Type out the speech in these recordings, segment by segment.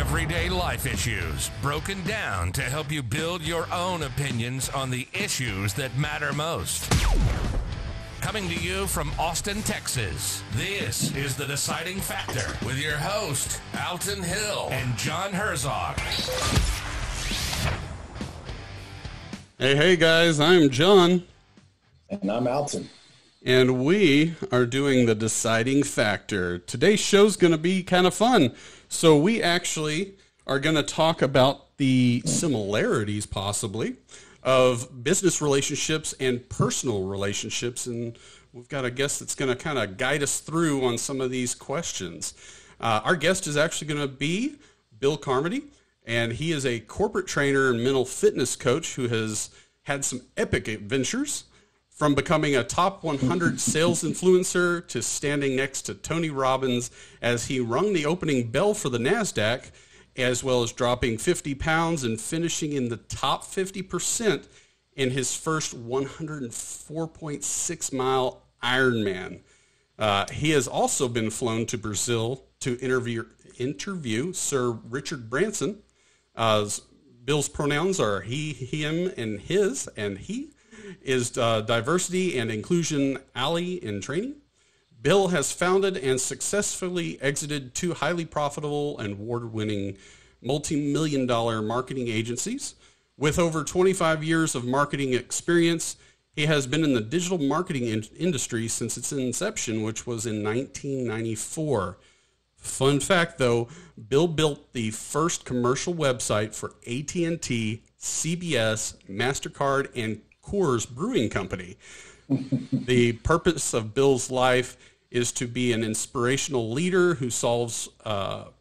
everyday life issues, broken down to help you build your own opinions on the issues that matter most. Coming to you from Austin, Texas, this is The Deciding Factor with your host, Alton Hill and John Herzog. Hey guys, I'm John. And I'm Alton. And we are doing The Deciding Factor. Today's show's going to be kind of fun. So we actually are going to talk about the similarities, possibly, of business relationships and personal relationships. And we've got a guest that's going to kind of guide us through on some of these questions. Our guest is actually going to be Bill Carmody. And he is a corporate trainer and mental fitness coach who has had some epic adventures, from becoming a top 100 sales influencer to standing next to Tony Robbins as he rung the opening bell for the NASDAQ, as well as dropping 50 pounds and finishing in the top 50% in his first 104.6 mile Ironman. He has also been flown to Brazil to interview Sir Richard Branson. Bill's pronouns are he, him, and his, and he is diversity and inclusion ally in training. Bill has founded and successfully exited 2 highly profitable and award-winning multi-million-dollar marketing agencies. With over 25 years of marketing experience, he has been in the digital marketing industry since its inception, which was in 1994. Fun fact, though, Bill built the first commercial website for AT&T, CBS, MasterCard, and Coors Brewing Company. The purpose of Bill's life is to be an inspirational leader who solves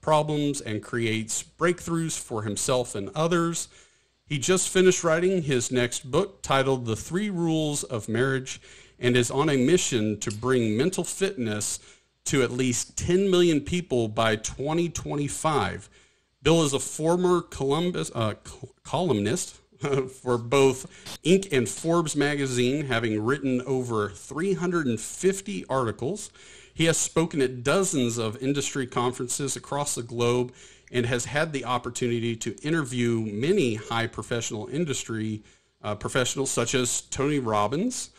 problems and creates breakthroughs for himself and others. He just finished writing his next book titled The 3 Rules of Marriage and is on a mission to bring mental fitness to at least 10 million people by 2025. Bill is a former columnist for both Inc. and Forbes magazine, having written over 350 articles. He has spoken at dozens of industry conferences across the globe and has had the opportunity to interview many high professional industry professionals such as Tony Robbins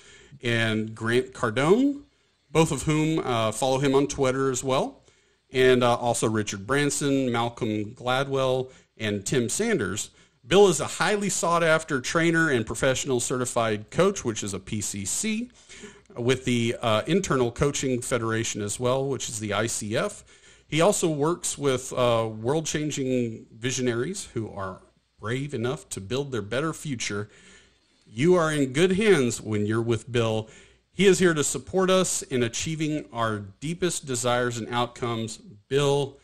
and Grant Cardone, both of whom follow him on Twitter as well, and also Richard Branson, Malcolm Gladwell, and Tim Sanders. Bill is a highly sought-after trainer and professional certified coach, which is a PCC, with the Internal Coaching Federation as well, which is the ICF. He also works with world-changing visionaries who are brave enough to build their better future. You are in good hands when you're with Bill. He is here to support us in achieving our deepest desires and outcomes. Bill,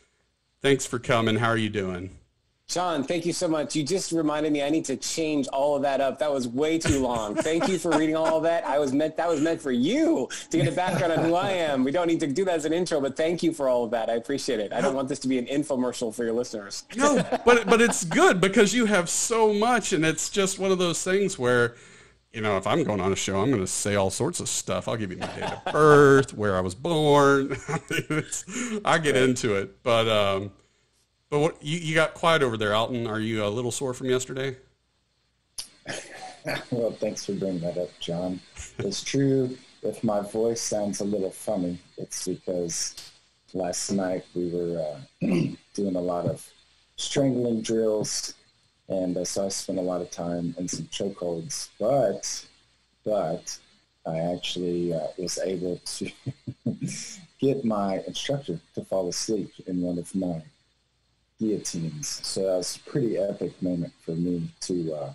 thanks for coming. How are you doing? John, thank you so much. You just reminded me I need to change all of that up. That was way too long. Thank you for reading all of that. That was meant for you to get a background on who I am. We don't need to do that as an intro, but thank you for all of that. I appreciate it. I don't want this to be an infomercial for your listeners. No, but it's good because you have so much, and it's just one of those things where, you know, if I'm going on a show, I'm going to say all sorts of stuff. I'll give you my date of birth, where I was born. I get into it, but what you got quiet over there, Alton? Are you a little sore from yesterday? Well, thanks for bringing that up, John. It's true. If my voice sounds a little funny, it's because last night we were doing a lot of strangling drills, and so I spent a lot of time in some chokeholds. But I actually was able to get my instructor to fall asleep in one of my guillotines. So that was a pretty epic moment for me to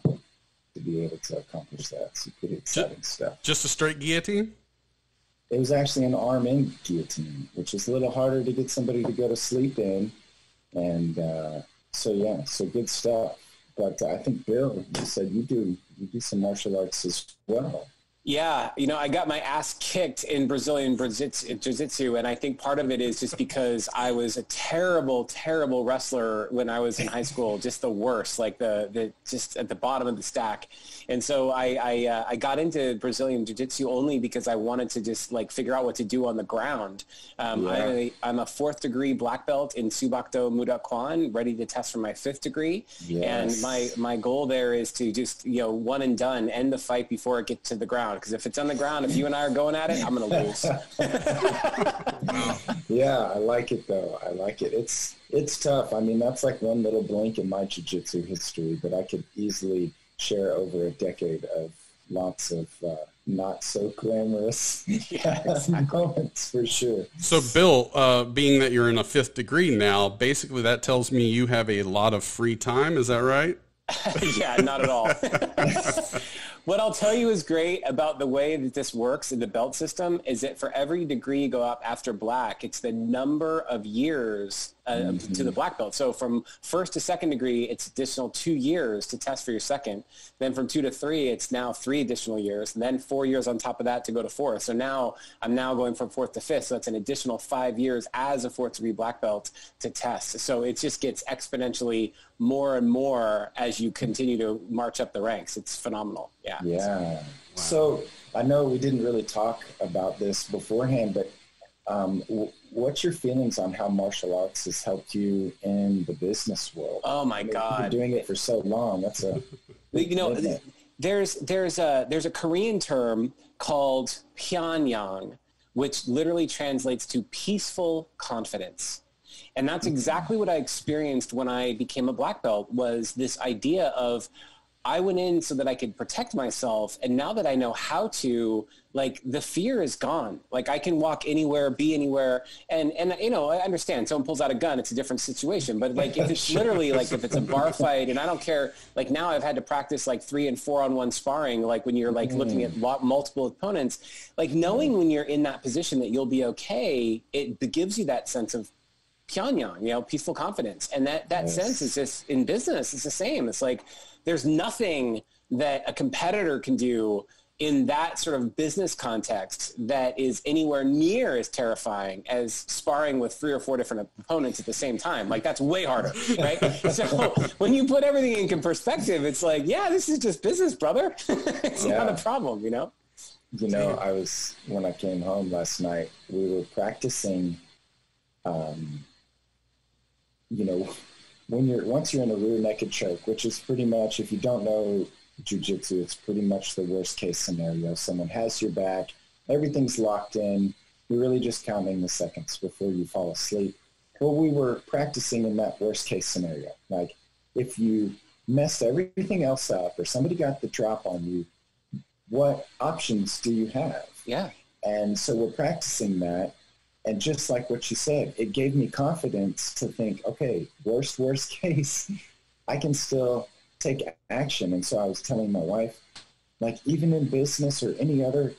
be able to accomplish that. So pretty exciting stuff. Just a straight guillotine? It was actually an arm-in guillotine, which is a little harder to get somebody to go to sleep in. And so good stuff. But I think, Bill, you said you do some martial arts as well. Yeah, I got my ass kicked in Brazilian jiu-jitsu, and I think part of it is just because I was a terrible, terrible wrestler when I was in high school, just the worst, like the just at the bottom of the stack. And so I got into Brazilian jiu-jitsu only because I wanted to just like figure out what to do on the ground. I'm a 4th degree black belt in Subakto Muda Kwan, ready to test for my 5th degree. Yes. And my goal there is to just, one and done, end the fight before it gets to the ground. Because if it's on the ground, if you and I are going at it, I'm going to lose. Yeah, I like it though. I like it. It's tough. I mean, that's like one little blink in my jiu-jitsu history, but I could easily share over a decade of lots of not so glamorous moments for sure. So Bill, being that you're in a 5th degree now, basically that tells me you have a lot of free time. Is that right? Yeah, not at all. What I'll tell you is great about the way that this works in the belt system is that for every degree you go up after black, it's the number of years to the black belt. So from 1st to 2nd degree, it's additional 2 years to test for your 2nd. Then from 2 to 3, it's now 3 additional years. And then 4 years on top of that to go to 4th. So now I'm going from 4th to 5th. So that's an additional 5 years as a 4th degree black belt to test. So it just gets exponentially more and more as you continue to march up the ranks. It's phenomenal. Yeah. Yeah. Wow. So I know we didn't really talk about this beforehand, but what's your feelings on how martial arts has helped you in the business world? Oh my God. You've been doing it for so long. That's a there's a Korean term called Pyongyang, which literally translates to peaceful confidence. And that's exactly what I experienced when I became a black belt, was this idea of I went in so that I could protect myself. And now that I know how to, like, the fear is gone. Like, I can walk anywhere, be anywhere. And I understand someone pulls out a gun, it's a different situation. But like, if it's literally like, if it's a bar fight, and I don't care, like now I've had to practice like 3 and 4 on 1 sparring, like when you're like looking at multiple opponents, like knowing when you're in that position that you'll be okay, it gives you that sense of Pyongyang, peaceful confidence. And that sense is just in business. It's the same. It's like, there's nothing that a competitor can do in that sort of business context that is anywhere near as terrifying as sparring with 3 or 4 different opponents at the same time. Like, that's way harder, right? So when you put everything in perspective, it's like, yeah, this is just business, brother. It's not a problem, when I came home last night, we were practicing, once you're in a rear naked choke, which is pretty much, if you don't know jiu-jitsu, it's pretty much the worst case scenario. Someone has your back, everything's locked in, you're really just counting the seconds before you fall asleep. Well, we were practicing in that worst case scenario. Like, if you messed everything else up or somebody got the drop on you, what options do you have? Yeah. And so we're practicing that. And just like what you said, it gave me confidence to think, okay, worst case, I can still take action. And so I was telling my wife, like, even in business or any other,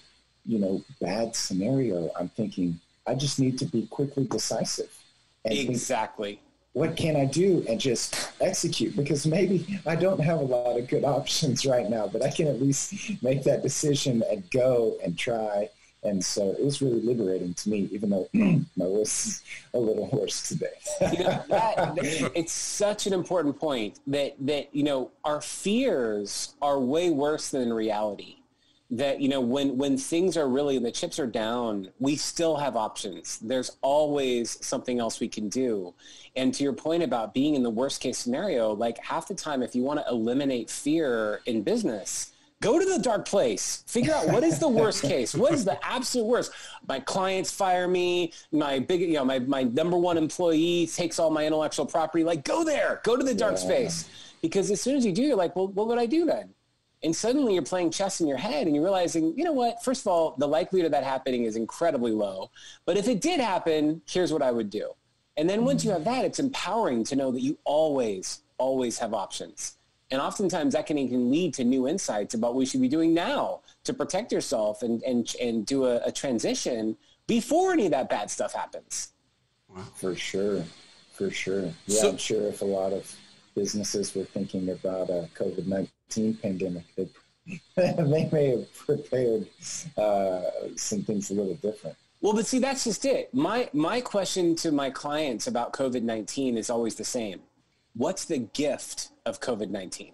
bad scenario, I'm thinking, I just need to be quickly decisive. And exactly. Think, what can I do? And just execute, because maybe I don't have a lot of good options right now, but I can at least make that decision and go and try. And so it was really liberating to me, even though my voice is a little hoarse today. It's such an important point that our fears are way worse than reality. That, when things are really, the chips are down, we still have options. There's always something else we can do. And to your point about being in the worst case scenario, like half the time, if you want to eliminate fear in business, go to the dark place. Figure out what is the worst case. What is the absolute worst? My clients fire me. My my number one employee takes all my intellectual property. Like, go there. Go to the dark space. Because as soon as you do, you're like, well, what would I do then? And suddenly you're playing chess in your head and you're realizing, you know what? First of all, the likelihood of that happening is incredibly low. But if it did happen, here's what I would do. And then once you have that, it's empowering to know that you always have options. And oftentimes that can even lead to new insights about what you should be doing now to protect yourself and do a transition before any of that bad stuff happens. Wow. For sure. Yeah, I'm sure if a lot of businesses were thinking about a COVID-19 pandemic, they'd they may have prepared some things a little different. Well, but see, that's just it. My question to my clients about COVID-19 is always the same. What's the gift of COVID-19?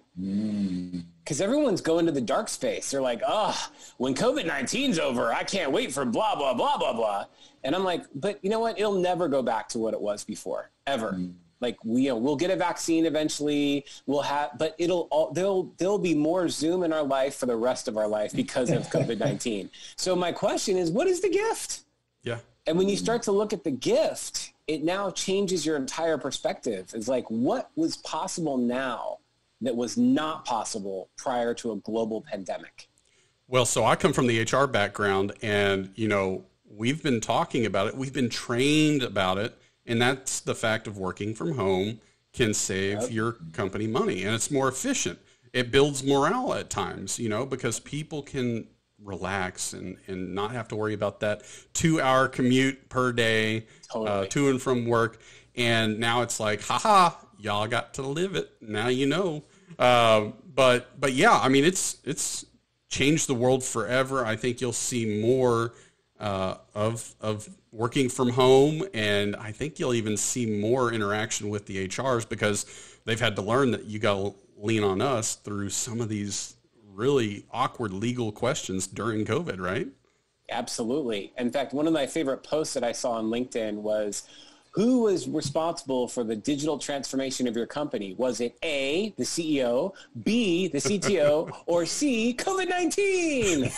Because everyone's going to the dark space. They're like, oh, when COVID-19's over, I can't wait for blah, blah, blah, blah, blah. And I'm like, but you know what? It'll never go back to what it was before, ever. Like, we'll get a vaccine eventually. But there'll be more Zoom in our life for the rest of our life because of COVID-19. So my question is, what is the gift? Yeah. And when you start to look at the gift, it now changes your entire perspective. It's like, what was possible now that was not possible prior to a global pandemic? Well, so I come from the HR background, and, we've been talking about it. We've been trained about it. And that's the fact of working from home can save your company money, and it's more efficient. It builds morale at times, because people can relax and not have to worry about that 2-hour commute per day to and from work. And now it's like, haha, y'all got to live it. Now but yeah, I mean, it's changed the world forever. I think you'll see more of working from home, and I think you'll even see more interaction with the HRs because they've had to learn that you got to lean on us through some of these really awkward legal questions during COVID, right? Absolutely. In fact, one of my favorite posts that I saw on LinkedIn was, who was responsible for the digital transformation of your company? Was it A, the CEO, B, the CTO, or C, COVID-19?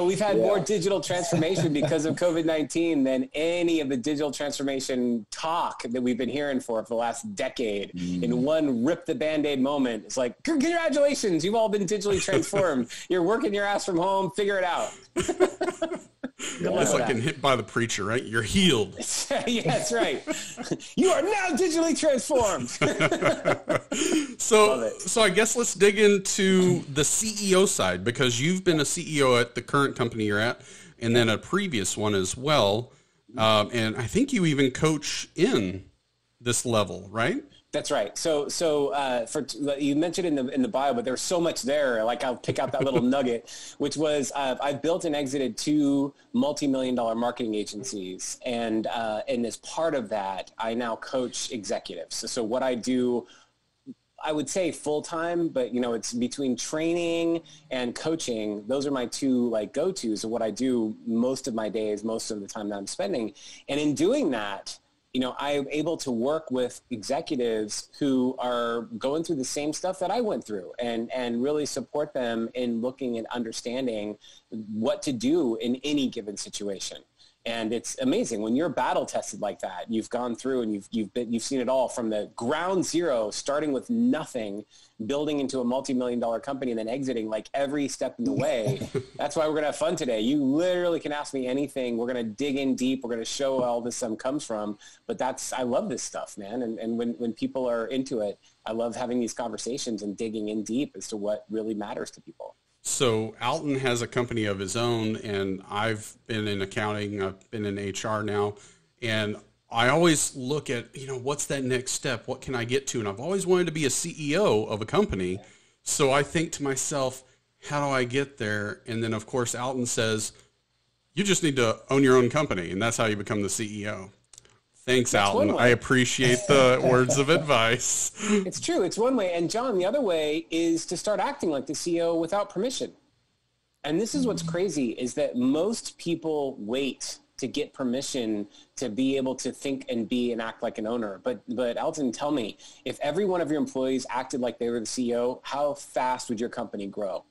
We've had more digital transformation because of COVID-19 than any of the digital transformation talk that we've been hearing for the last decade. In one rip the Band-Aid moment, it's like, congratulations, you've all been digitally transformed. You're working your ass from home, figure it out. It's like getting hit by the preacher, right? You're healed. Yeah, that's right. You are now digitally transformed. So I guess let's dig into the CEO side, because you've been a CEO at the current company you're at, and then a previous one as well. And I think you even coach in this level, right? That's right. So you mentioned in the bio, but there's so much there. Like, I'll pick out that little nugget, which was I've built and exited 2 multi-million-dollar marketing agencies, and as part of that, I now coach executives. So what I do, I would say full time, but it's between training and coaching. Those are my 2 go-tos of what I do most of my days, most of the time that I'm spending, and in doing that, I'm able to work with executives who are going through the same stuff that I went through, and really support them in looking and understanding what to do in any given situation. And it's amazing when you're battle tested like that. You've gone through and you've seen it all from the ground zero, starting with nothing, building into a multi-million-dollar company, and then exiting like every step in the way. That's why we're going to have fun today. You literally can ask me anything. We're going to dig in deep. We're going to show where all this comes from. But I love this stuff, man. And when people are into it, I love having these conversations and digging in deep as to what really matters to people. So Alton has a company of his own, and I've been in accounting, I've been in HR now, and I always look at, what's that next step? What can I get to? And I've always wanted to be a CEO of a company. So I think to myself, how do I get there? And then, of course, Alton says, you just need to own your own company, and that's how you become the CEO. Thanks, Alton. I appreciate the words of advice. It's true. It's one way. And John, the other way is to start acting like the CEO without permission. And this is what's crazy, is that most people wait to get permission to be able to think and be and act like an owner. But Alton, tell me, if every one of your employees acted like they were the CEO, how fast would your company grow?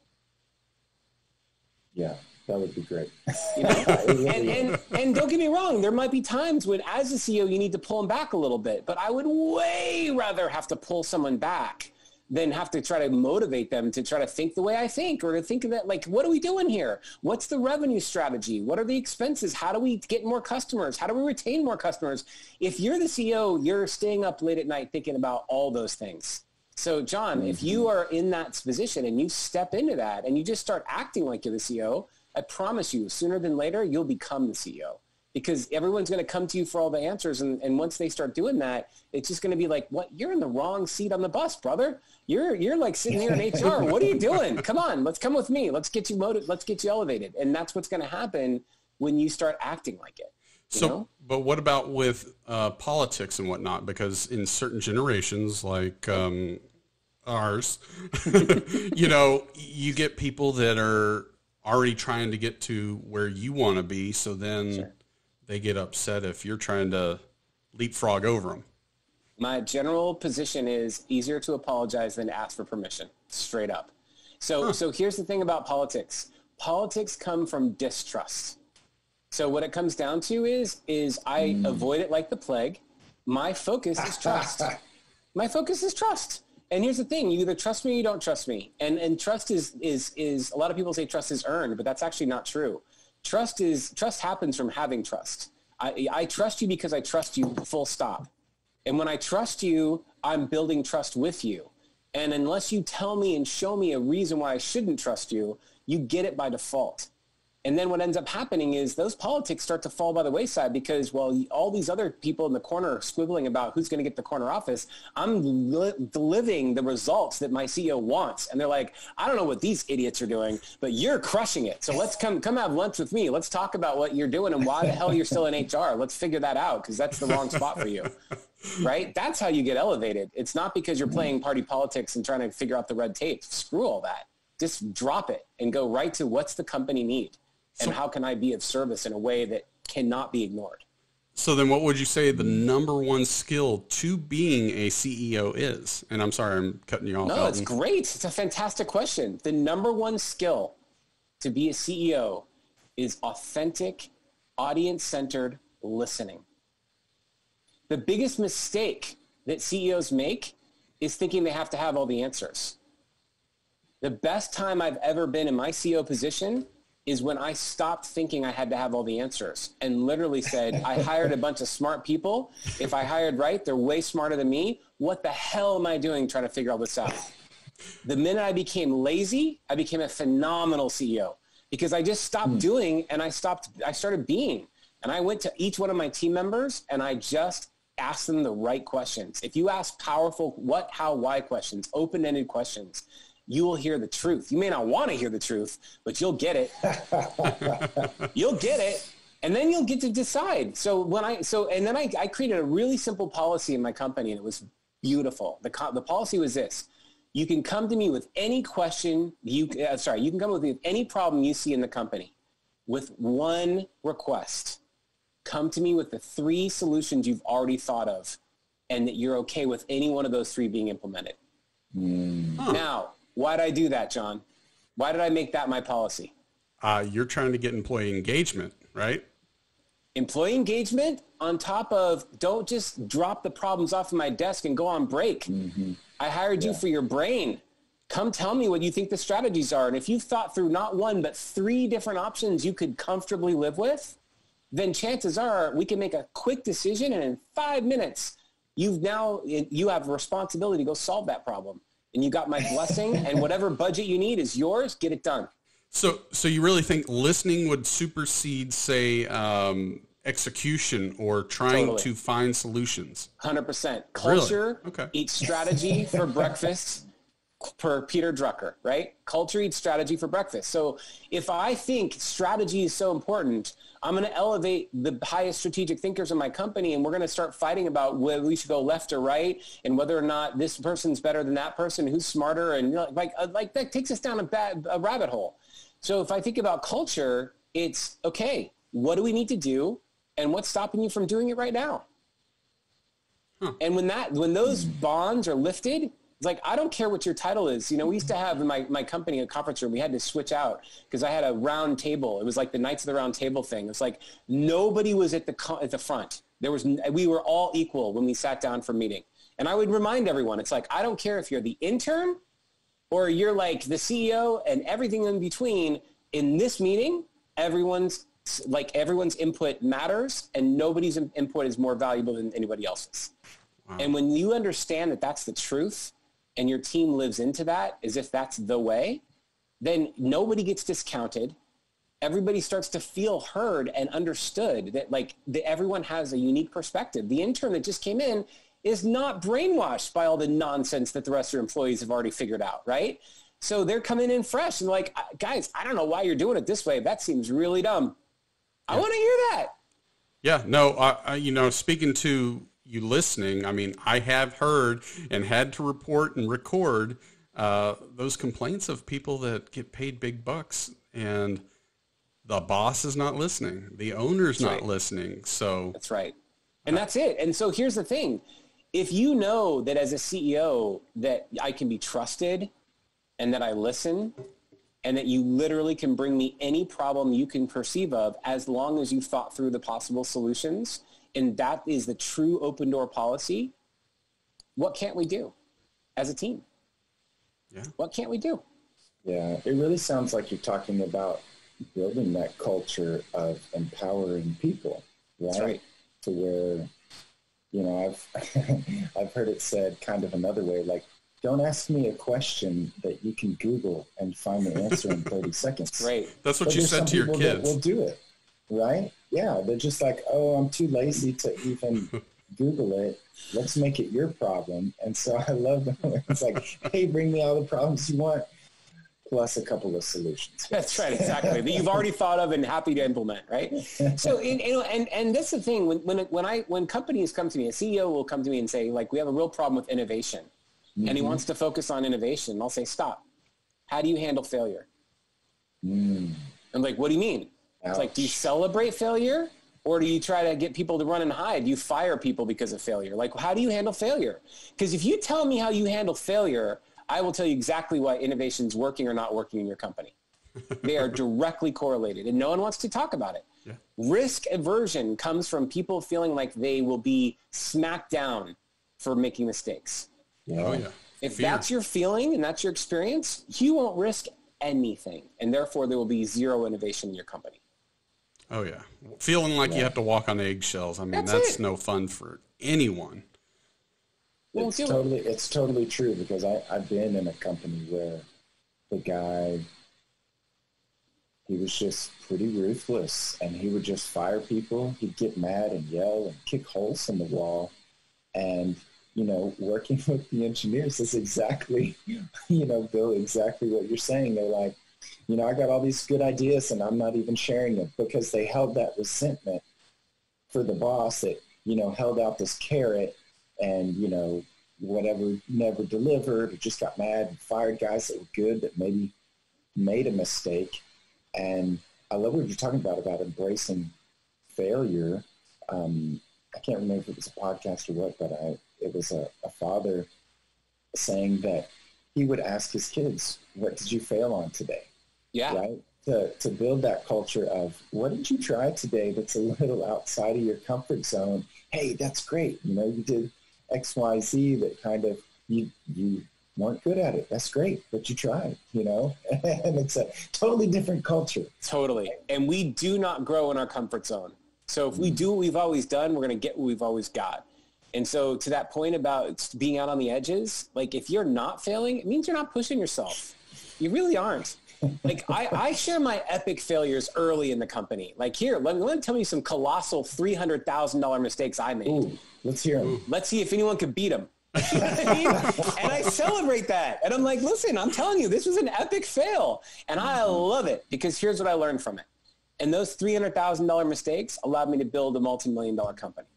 Yeah. That would be great. And don't get me wrong, there might be times when, as a CEO, you need to pull them back a little bit. But I would way rather have to pull someone back than have to try to motivate them to try to think the way I think, or to think of it like, what are we doing here? What's the revenue strategy? What are the expenses? How do we get more customers? How do we retain more customers? If you're the CEO, you're staying up late at night thinking about all those things. So, John, if you are in that position and you step into that and you just start acting like you're the CEO, I promise you, sooner than later, you'll become the CEO. because everyone's going to come to you for all the answers. And once they start doing that, it's just going to be like, what? You're in the wrong seat on the bus, brother. You're like sitting here in HR. What are you doing? Come on, let's come with me. Let's get you motivated. Let's get you elevated. And that's what's going to happen when you start acting like it. You know? But what about with politics and whatnot? Because in certain generations, like ours, you know, you get people that are already trying to get to where you want to be. So then they get upset if you're trying to leapfrog over them. My general position is easier to apologize than to ask for permission, straight up. So here's the thing about politics. Politics come from distrust. So what it comes down to is I avoid it like the plague. My focus is trust. My focus is trust. And here's the thing, you either trust me or you don't trust me. And trust is a lot of people say trust is earned, but that's actually not true. Trust happens from having trust. I trust you because I trust you, full stop. And when I trust you, I'm building trust with you. And unless you tell me and show me a reason why I shouldn't trust you, you get it by default. And then what ends up happening is those politics start to fall by the wayside because, well, all these other people in the corner are squibbling about who's going to get the corner office. I'm delivering the results that my CEO wants. And they're like, I don't know what these idiots are doing, but you're crushing it. So let's come have lunch with me. Let's talk about what you're doing and why the hell you're still in HR. Let's figure that out because that's the wrong spot for you. Right? That's how you get elevated. It's not because you're playing party politics and trying to figure out the red tape. Screw all that. Just drop it and go right to what's the company need. And how can I be of service in a way that cannot be ignored? So then what would you say the number one skill to being a CEO is? And I'm sorry, I'm cutting you off. No, it's great. It's a fantastic question. The number one skill to be a CEO is authentic, audience-centered listening. The biggest mistake that CEOs make is thinking they have to have all the answers. The best time I've ever been in my CEO position is when I stopped thinking I had to have all the answers and literally said, I hired a bunch of smart people. If I hired right, they're way smarter than me. What the hell am I doing trying to figure all this out? The minute I became lazy, I became a phenomenal CEO because I just stopped doing and I started being. And I went to each one of my team members and I just asked them the right questions. If you ask powerful what, how, why questions, open-ended questions, you will hear the truth. You may not want to hear the truth, but you'll get it. You'll get it. And then you'll get to decide. And then I created a really simple policy in my company and it was beautiful. The policy was this. You can come to me with any question. You can come with any problem you see in the company with one request. Come to me with the 3 solutions you've already thought of and that you're okay with any one of those 3 being implemented. Now, why did I do that, John? Why did I make that my policy? You're trying to get employee engagement, right? Employee engagement on top of don't just drop the problems off of my desk and go on break. I hired you for your brain. Come tell me what you think the strategies are. And if you've thought through not 1, but 3 different options you could comfortably live with, then chances are we can make a quick decision. And in 5 minutes, you have a responsibility to go solve that problem. And you got my blessing, and whatever budget you need is yours. Get it done. So you really think listening would supersede, say, execution or trying to find solutions? 100%. Culture really? eats strategy for breakfast, per Peter Drucker, right? Culture eats strategy for breakfast. So if I think strategy is so important, I'm going to elevate the highest strategic thinkers in my company, and we're going to start fighting about whether we should go left or right and whether or not this person's better than that person, who's smarter, and like that takes us down a rabbit hole. So if I think about culture, it's, okay, what do we need to do, and what's stopping you from doing it right now? And when those bonds are lifted, it's like, I don't care what your title is. You know, we used to have in my company a conference room, we had to switch out because I had a round table. It was like the Knights of the Round Table thing. It was like nobody was at the front. We were all equal when we sat down for a meeting. And I would remind everyone, it's like, I don't care if you're the intern or you're like the CEO and everything in between. In this meeting, everyone's input matters and nobody's input is more valuable than anybody else's. Wow. And when you understand that that's the truth, and your team lives into that as if that's the way, then nobody gets discounted everybody starts to feel heard and understood, that like everyone has a unique perspective. The intern that just came in is not brainwashed by all the nonsense that the rest of your employees have already figured out, right? So they're coming in fresh and like, guys, I don't know why you're doing it this way. That seems really dumb. I want to hear that. Yeah, no, speaking to you listening, I mean, I have heard and had to report and record those complaints of people that get paid big bucks and the boss is not listening. The owner's not listening. So that's right. And that's it. And so here's the thing. If you know that as a CEO that I can be trusted and that I listen and that you literally can bring me any problem you can perceive of as long as you've thought through the possible solutions, and that is the true open door policy, what can't we do as a team? Yeah. What can't we do? Yeah, it really sounds like you're talking about building that culture of empowering people, right? That's right. To where, I've heard it said kind of another way, like, don't ask me a question that you can Google and find the answer in 30 seconds. Right. That's what you said to your kids. Will do it, right? Yeah, they're just like, oh, I'm too lazy to even Google it. Let's make it your problem. And so I love when it's like, hey, bring me all the problems you want, plus a couple of solutions. That's right, exactly. That you've already thought of and happy to implement, right? So, and that's the thing. When companies come to me, a CEO will come to me and say, like, we have a real problem with innovation. Mm-hmm. And he wants to focus on innovation. I'll say, stop. How do you handle failure? I'm like, what do you mean? Ouch. It's like, do you celebrate failure? Or do you try to get people to run and hide? Do you fire people because of failure? Like, how do you handle failure? Because if you tell me how you handle failure, I will tell you exactly why innovation is working or not working in your company. They are directly correlated, and no one wants to talk about it. Yeah. Risk aversion comes from people feeling like they will be smacked down for making mistakes. Yeah. Oh, yeah. If that's your feeling and that's your experience, you won't risk anything, and therefore there will be zero innovation in your company. Oh, yeah. Feeling like you have to walk on eggshells. I mean, that's no fun for anyone. It's totally true, because I've been in a company where the guy, he was just pretty ruthless, and he would just fire people. He'd get mad and yell and kick holes in the wall. And, working with the engineers is exactly, Bill, exactly what you're saying. They're like, I got all these good ideas and I'm not even sharing them, because they held that resentment for the boss that, held out this carrot and, whatever, never delivered, or just got mad and fired guys that were good that maybe made a mistake. And I love what you're talking about embracing failure. I can't remember if it was a podcast or what, but it was a father saying that he would ask his kids, what did you fail on today? Yeah. Right? To build that culture of, what did you try today that's a little outside of your comfort zone? Hey, that's great. You did X, Y, Z that kind of, you weren't good at it. That's great, but you tried, and it's a totally different culture. Totally. And we do not grow in our comfort zone. So if we do what we've always done, we're going to get what we've always got. And so to that point about being out on the edges, like, if you're not failing, it means you're not pushing yourself. You really aren't. Like, I share my epic failures early in the company. Like, here, let me tell you some colossal $300,000 mistakes I made. Ooh, let's hear them. Let's see if anyone could beat them. You know what I mean? And I celebrate that. And I'm like, listen, I'm telling you, this was an epic fail. And I love it, because here's what I learned from it. And those $300,000 mistakes allowed me to build a multi-million-dollar company.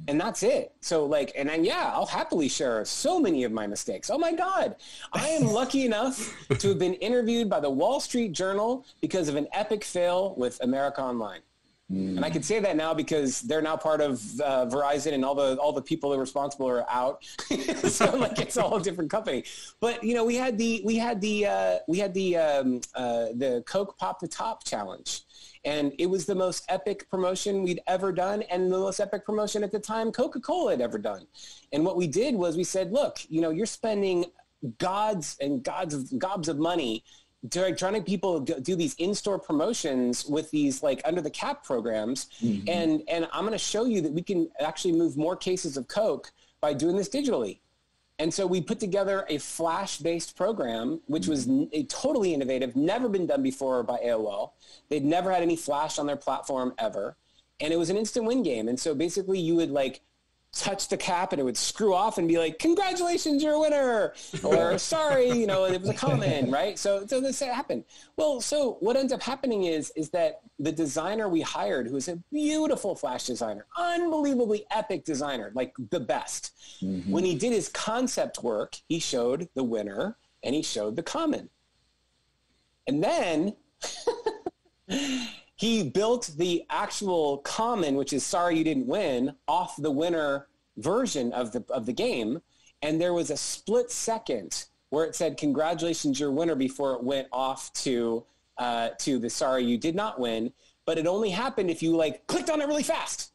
And that's it. So like, and then, I'll happily share so many of my mistakes. Oh my God. I am lucky enough to have been interviewed by the Wall Street Journal because of an epic fail with America Online. And I can say that now because they're now part of Verizon, and all the people that are responsible are out. So like, it's all a different company. But we had the Coke Pop the Top challenge. And it was the most epic promotion we'd ever done, and the most epic promotion at the time Coca-Cola had ever done. And what we did was we said, look, you're spending gobs of money trying to people do these in-store promotions with these like under the cap programs. Mm-hmm. And I'm going to show you that we can actually move more cases of Coke by doing this digitally. And so we put together a Flash-based program, which was totally innovative, never been done before by AOL. They'd never had any Flash on their platform ever. And it was an instant win game. And so basically you would like touch the cap and it would screw off and be like, congratulations, you're a winner. Or sorry, you know, it was a comment, right? So this happened. Well, so what ends up happening is that the designer we hired, who is a beautiful Flash designer, unbelievably epic designer, like the best. Mm-hmm. When he did his concept work, he showed the winner and he showed the comment. And then he built the actual common, which is sorry you didn't win, off the winner version of the game. And there was a split second where it said, congratulations, you're a winner, before it went off to the sorry you did not win. But it only happened if you like clicked on it really fast.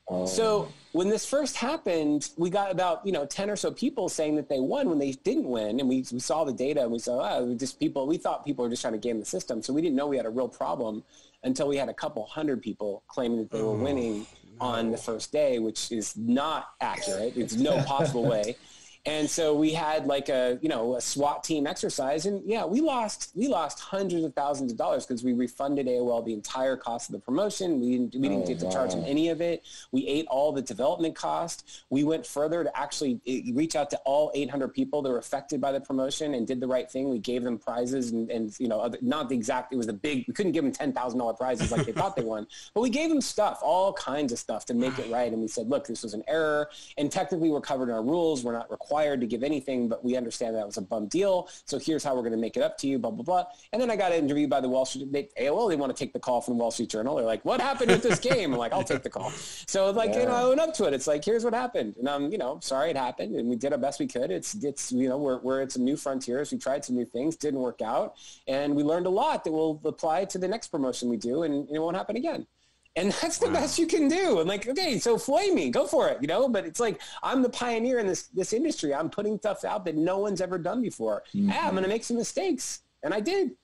Oh. So when this first happened, we got about 10 or so people saying that they won when they didn't win, and we saw the data and we saw we thought people were just trying to game the system, so we didn't know we had a real problem until we had a couple hundred people claiming that they were winning on the first day, which is not accurate. It's no possible way. And so we had like a SWAT team exercise, and we lost hundreds of thousands of dollars because we refunded AOL the entire cost of the promotion. We didn't get to charge them any of it. We ate all the development cost. We went further to actually reach out to all 800 people that were affected by the promotion and did the right thing. We gave them prizes and not the exact, it was the big, we couldn't give them $10,000 prizes like they thought they won, but we gave them stuff, all kinds of stuff to make it right. And we said, look, this was an error, and technically we're covered in our rules. We're not required to give anything, but we understand that was a bum deal. So here's how we're going to make it up to you, blah, blah, blah. And then I got interviewed by the Wall Street, AOL, they want to take the call from the Wall Street Journal. They're like, what happened with this game? I'm like, I'll take the call. So I own up to it. It's like, here's what happened. And I'm, sorry it happened. And we did our best we could. It's we're at some new frontiers. We tried some new things, didn't work out. And we learned a lot that will apply to the next promotion we do, and it won't happen again. And that's the best you can do. And like, okay, so flame me, go for it, but it's like, I'm the pioneer in this industry. I'm putting stuff out that no one's ever done before. Mm-hmm. I'm going to make some mistakes. And I did.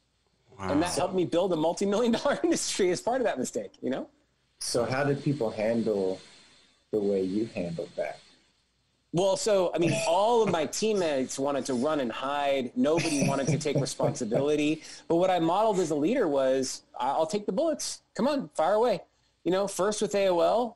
Wow. And that helped me build a multi-million-dollar industry as part of that mistake, So how did people handle the way you handled that? Well, so, all of my teammates wanted to run and hide. Nobody wanted to take responsibility. But what I modeled as a leader was, I'll take the bullets. Come on, fire away. First with AOL,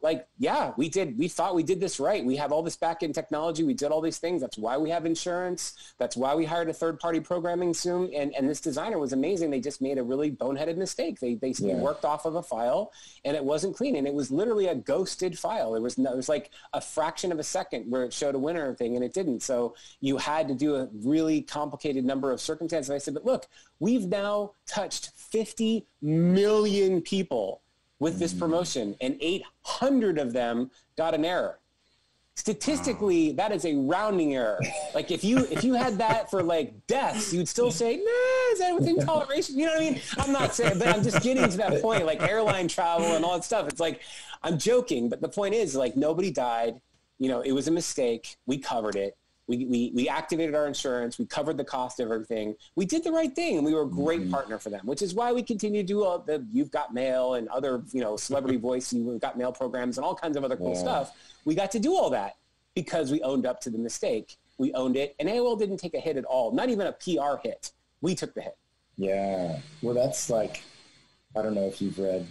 we thought we did this right. We have all this back-end technology. We did all these things. That's why we have insurance. That's why we hired a third-party programming soon. And this designer was amazing. They just made a really boneheaded mistake. They worked off of a file, and it wasn't clean. And it was literally a ghosted file. It was like a fraction of a second where it showed a winner thing, and it didn't. So you had to do a really complicated number of circumstances. And I said, but look, we've now touched 50 million people with this promotion, and 800 of them got an error. Statistically, that is a rounding error. Like if you had that for like deaths, you'd still say, nah, is that within toleration? You know what I mean? I'm not saying, but I'm just getting to that point, like airline travel and all that stuff. It's like, I'm joking, but the point is, like, nobody died. It was a mistake. We covered it. We activated our insurance. We covered the cost of everything. We did the right thing, and we were a great partner for them, which is why we continue to do all the You've Got Mail and other, celebrity voice, You've Got Mail programs and all kinds of other cool stuff. We got to do all that because we owned up to the mistake. We owned it, and AOL didn't take a hit at all, not even a PR hit. We took the hit. Yeah. Well, that's like, I don't know if you've read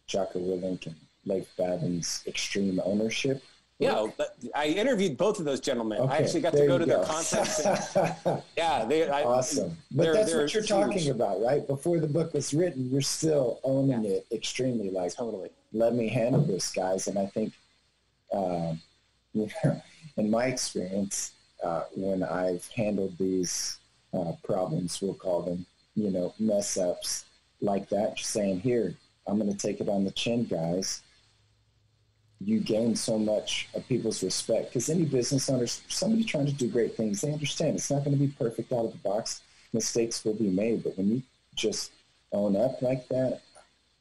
Jocko Willink and Leif Babin's Extreme Ownership. Yeah, but I interviewed both of those gentlemen. Okay, I actually got to go to their conference. Awesome. But that's what you're talking about, right? Before the book was written, you're still owning it extremely. Like, totally. Let me handle this, guys. And I think, in my experience, when I've handled these problems, we'll call them, mess ups like that, just saying, here, I'm going to take it on the chin, guys. You gain so much of people's respect, because any business owner, somebody trying to do great things, they understand it's not going to be perfect out of the box. Mistakes will be made, but when you just own up like that,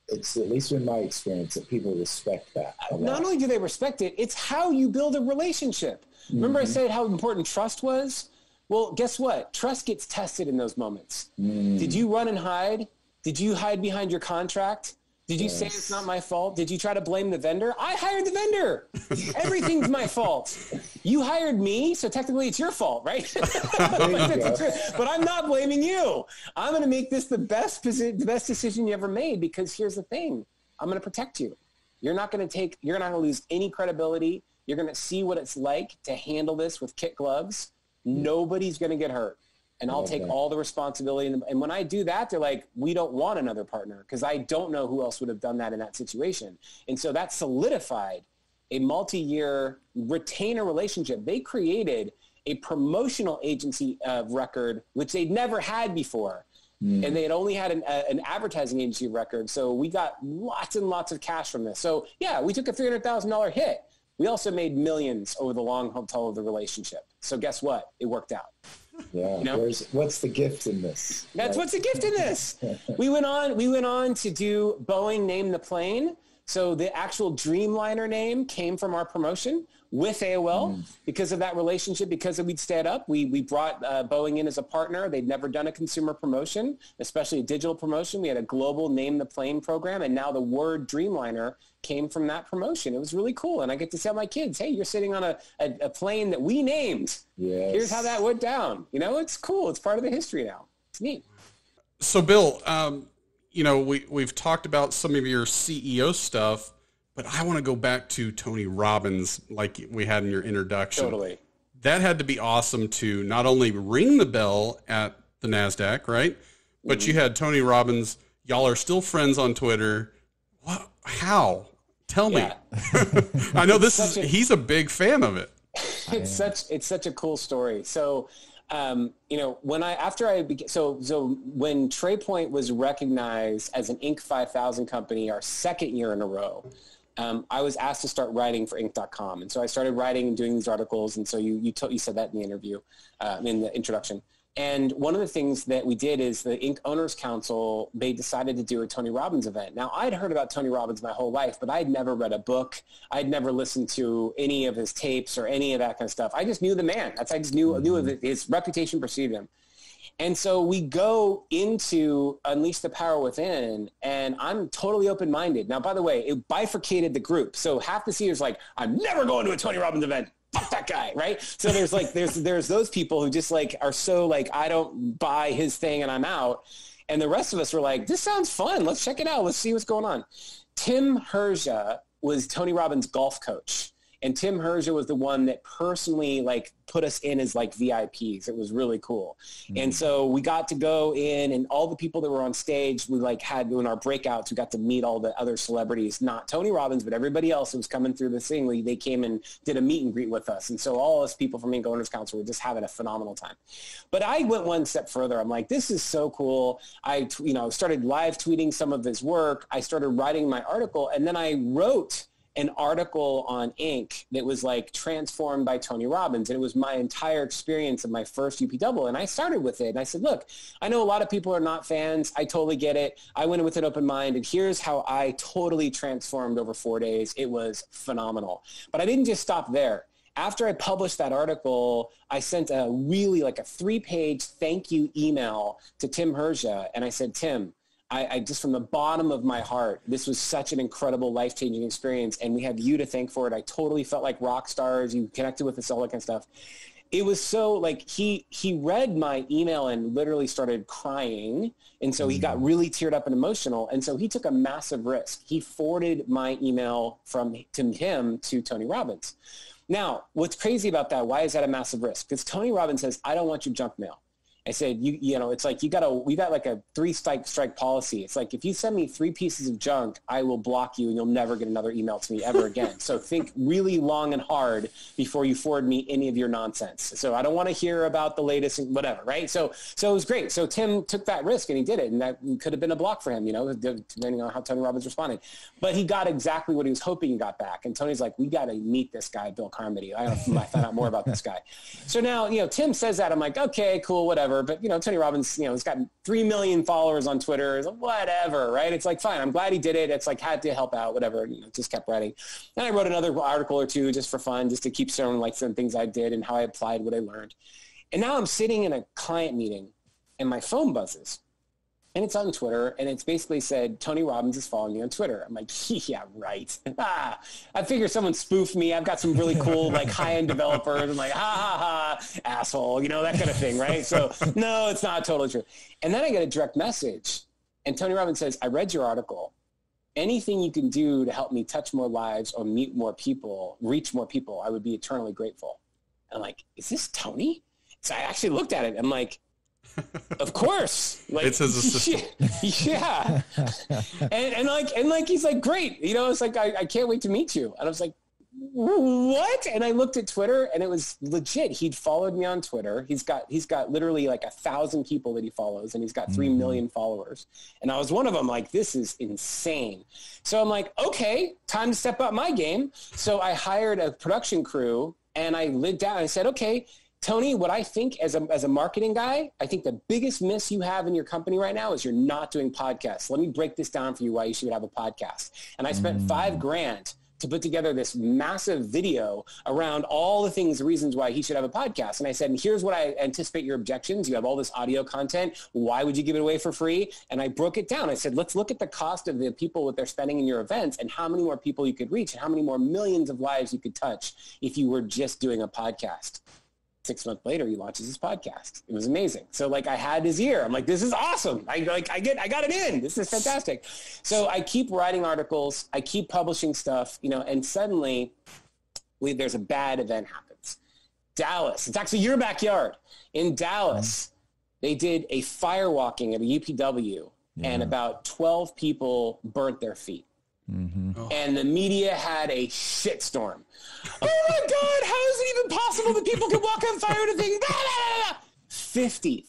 it's, at least in my experience, that people respect that. Not only do they respect it, it's how you build a relationship. Remember I said how important trust was? Well, guess what? Trust gets tested in those moments. Did you run and hide? Did you hide behind your contract? Did you say it's not my fault? Did you try to blame the vendor? I hired the vendor. Everything's my fault. You hired me, so technically it's your fault, right? But I'm not blaming you. I'm going to make this the best decision you ever made, because here's the thing. I'm going to protect you. You're not going to lose any credibility. You're going to see what it's like to handle this with kit gloves. Nobody's going to get hurt. And I'll take all the responsibility. And when I do that, they're like, we don't want another partner, because I don't know who else would have done that in that situation. And so that solidified a multi-year retainer relationship. They created a promotional agency of record, which they'd never had before. And they had only had an advertising agency of record. So we got lots and lots of cash from this. So yeah, we took a $300,000 hit. We also made millions over the long haul of the relationship. So guess what? It worked out. Yeah. You know? What's the gift in this? What's the gift in this. We went on to do Boeing Name the Plane. So the actual Dreamliner name came from our promotion with AOL because of that relationship, because we'd stayed up. We brought Boeing in as a partner. They'd never done a consumer promotion, especially a digital promotion. We had a global Name the Plane program, and now the word Dreamliner came from that promotion. It was really cool. And I get to tell my kids, hey, you're sitting on a plane that we named. Yes. Here's how that went down. You know, it's cool. It's part of the history now. It's neat. So Bill, you know, we've talked about some of your CEO stuff, but I want to go back to Tony Robbins, like we had in your introduction. Totally. That had to be awesome to not only ring the bell at the NASDAQ, right? But you had Tony Robbins. Y'all are still friends on Twitter. What? How? Tell me. I know he's a big fan of it. It's such a cool story. So, you know, when TrayPoint was recognized as an Inc. 5000 company, our second year in a row, I was asked to start writing for Inc.com. And so I started writing and doing these articles. And so you said that in the interview, in the introduction. And one of the things that we did is the Inc. Owners Council, they decided to do a Tony Robbins event. Now, I'd heard about Tony Robbins my whole life, but I'd never read a book. I'd never listened to any of his tapes or any of that kind of stuff. I just knew the man. I just knew of it. His reputation preceded him. And so we go into Unleash the Power Within, and I'm totally open-minded. Now, by the way, it bifurcated the group. So half the seaters like, I'm never going to a Tony Robbins event. Fuck that guy, right? So there's like there's those people who just like are so like, I don't buy his thing and I'm out. And the rest of us were like, this sounds fun. Let's check it out. Let's see what's going on. Tim Herja was Tony Robbins' golf coach. And Tim Herja was the one that personally like put us in as like VIPs. It was really cool. And so we got to go in, and all the people that were on stage, we like had in our breakouts, we got to meet all the other celebrities, not Tony Robbins, but everybody else who was coming through the thing. They came and did a meet and greet with us. And so all us people from Inc. Owners Council were just having a phenomenal time. But I went one step further. I'm like, this is so cool. I started live tweeting some of his work. I started writing my article, and then I wrote an article on Inc. that was like transformed by Tony Robbins. And it was my entire experience of my first UP Double. And I started with it. And I said, look, I know a lot of people are not fans. I totally get it. I went in with an open mind. And here's how I totally transformed over 4 days. It was phenomenal. But I didn't just stop there. After I published that article, I sent a 3-page thank you email to Tim Herja. And I said, Tim, I just from the bottom of my heart, this was such an incredible life-changing experience, and we have you to thank for it. I totally felt like rock stars. You connected with us, all that kind of stuff. It was so like he read my email and literally started crying, and so he got really teared up and emotional, and so he took a massive risk. He forwarded my email from him to Tony Robbins. Now, what's crazy about that? Why is that a massive risk? Because Tony Robbins says, I don't want your junk mail. I said, you know, it's like we got like a 3-strike policy. It's like, if you send me 3 pieces of junk, I will block you and you'll never get another email to me ever again. So think really long and hard before you forward me any of your nonsense. So I don't want to hear about the latest and whatever, right? So it was great. So Tim took that risk and he did it. And that could have been a block for him, you know, depending on how Tony Robbins responded. But he got exactly what he was hoping he got back. And Tony's like, we got to meet this guy, Bill Carmody. I don't know if I find out more about this guy. So now, you know, Tim says that. I'm like, okay, cool, whatever. But, you know, Tony Robbins, you know, he's got 3 million followers on Twitter, whatever, right? It's like, fine, I'm glad he did it. It's like, had to help out, whatever, you know, just kept writing. And I wrote another article or two just for fun, just to keep showing like some things I did and how I applied what I learned. And now I'm sitting in a client meeting and my phone buzzes. And it's on Twitter, and it's basically said, Tony Robbins is following me on Twitter. I'm like, yeah, right. I figure someone spoofed me. I've got some really cool, like, high-end developers. I'm like, asshole, that kind of thing, right? So, no, it's not totally true. And then I get a direct message, and Tony Robbins says, I read your article. Anything you can do to help me touch more lives or meet more people, reach more people, I would be eternally grateful. And I'm like, is this Tony? So I actually looked at it. I'm like, of course. Like, it's his assistant. Yeah. and he's like, great. It's like, I can't wait to meet you. And I was like, what? And I looked at Twitter, and it was legit. He'd followed me on Twitter. He's got literally like 1,000 people that he follows, and he's got 3 million followers. And I was one of them. Like, this is insane. So I'm like, okay, time to step up my game. So I hired a production crew, and I lived down. I said, okay, Tony, what I think as a marketing guy, I think the biggest miss you have in your company right now is you're not doing podcasts. Let me break this down for you why you should have a podcast. And I spent $5,000 to put together this massive video around all the things, the reasons why he should have a podcast. And I said, and here's what I anticipate your objections. You have all this audio content. Why would you give it away for free? And I broke it down. I said, let's look at the cost of the people what they're spending in your events and how many more people you could reach and how many more millions of lives you could touch if you were just doing a podcast. 6 months later, he launches his podcast. It was amazing. So like I had his ear. I'm like, this is awesome. I got it in. This is fantastic. So I keep writing articles. I keep publishing stuff, and suddenly there's a bad event happens. Dallas. It's actually your backyard. In Dallas, they did a fire walking at a UPW and about 12 people burnt their feet. Oh. And the media had a shitstorm. Oh my God, how is it even possible that people can walk on fire and think, 50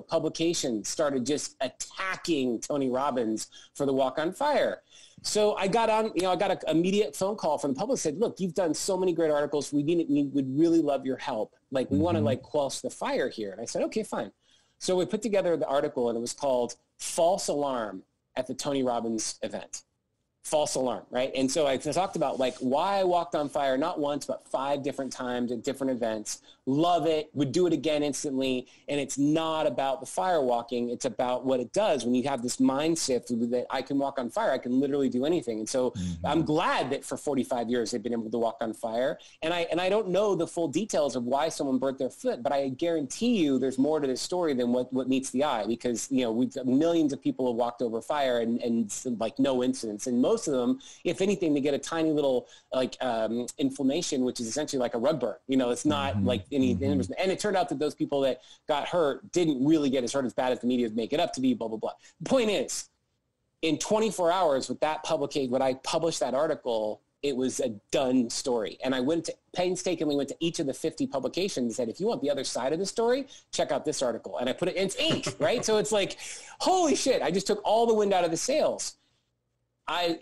publications started just attacking Tony Robbins for the walk on fire. So I got on, I got an immediate phone call from the public, said, look, you've done so many great articles. We would really love your help. Like, we want to quench the fire here. And I said, okay, fine. So we put together the article, and it was called False Alarm at the Tony Robbins event. False alarm, right? And so I talked about why I walked on fire, not once, but 5 different times at different events. Love it, would do it again instantly. And it's not about the fire walking. It's about what it does when you have this mindset that I can walk on fire. I can literally do anything. And so I'm glad that for 45 years they've been able to walk on fire. And I don't know the full details of why someone burnt their foot, but I guarantee you there's more to this story than what meets the eye, because, millions of people have walked over fire and no incidents. And most of them, if anything, they get a tiny little inflammation, which is essentially like a rug burn. It's not like any, and it turned out that those people that got hurt didn't really get as hurt as bad as the media make it up to be, blah, blah, blah. The point is, in 24 hours with that publication, when I published that article, it was a done story. And I painstakingly went to each of the 50 publications and said, if you want the other side of the story, check out this article. And I put it in ink, right? So it's like, holy shit, I just took all the wind out of the sails.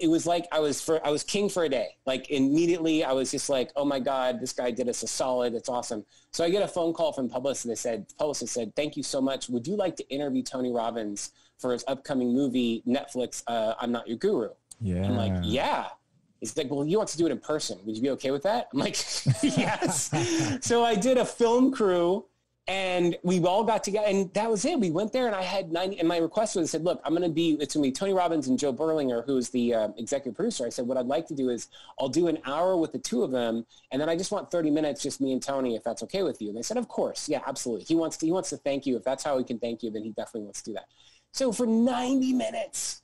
It was like I was king for a day. Like, immediately I was just like, oh my God, this guy did us a solid. It's awesome. So I get a phone call from the publicist. Publicist said, thank you so much. Would you like to interview Tony Robbins for his upcoming movie, Netflix, I'm Not Your Guru? Yeah. I'm like, yeah. He's like, well, he wants to do it in person. Would you be okay with that? I'm like, yes. So I did a film crew. And we all got together, and that was it. We went there, and I had 90, and my request was, I said, look, it's going to be Tony Robbins and Joe Berlinger, who is the executive producer. I said, what I'd like to do is I'll do an hour with the 2 of them, and then I just want 30 minutes, just me and Tony, if that's okay with you. And they said, of course. Yeah, absolutely. He wants to thank you. If that's how he can thank you, then he definitely wants to do that. So for 90 minutes,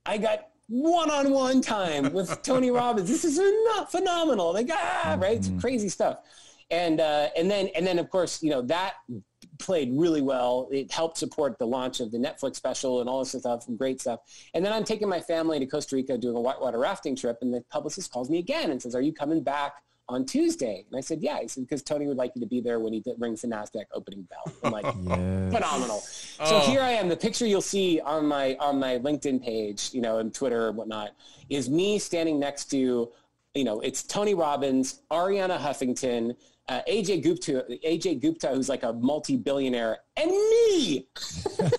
I got one-on-one time with Tony Robbins. This is phenomenal. Like, right? It's crazy stuff. And then of course, that played really well. It helped support the launch of the Netflix special and all this stuff, and great stuff. And then I'm taking my family to Costa Rica doing a whitewater rafting trip, and the publicist calls me again and says, are you coming back on Tuesday? And I said, yeah. He said, because Tony would like you to be there when he rings the NASDAQ opening bell. I'm like, phenomenal. So here I am. The picture you'll see on my LinkedIn page, and Twitter and whatnot, is me standing next to, it's Tony Robbins, Ariana Huffington, AJ Gupta, who's like a multi-billionaire, and me.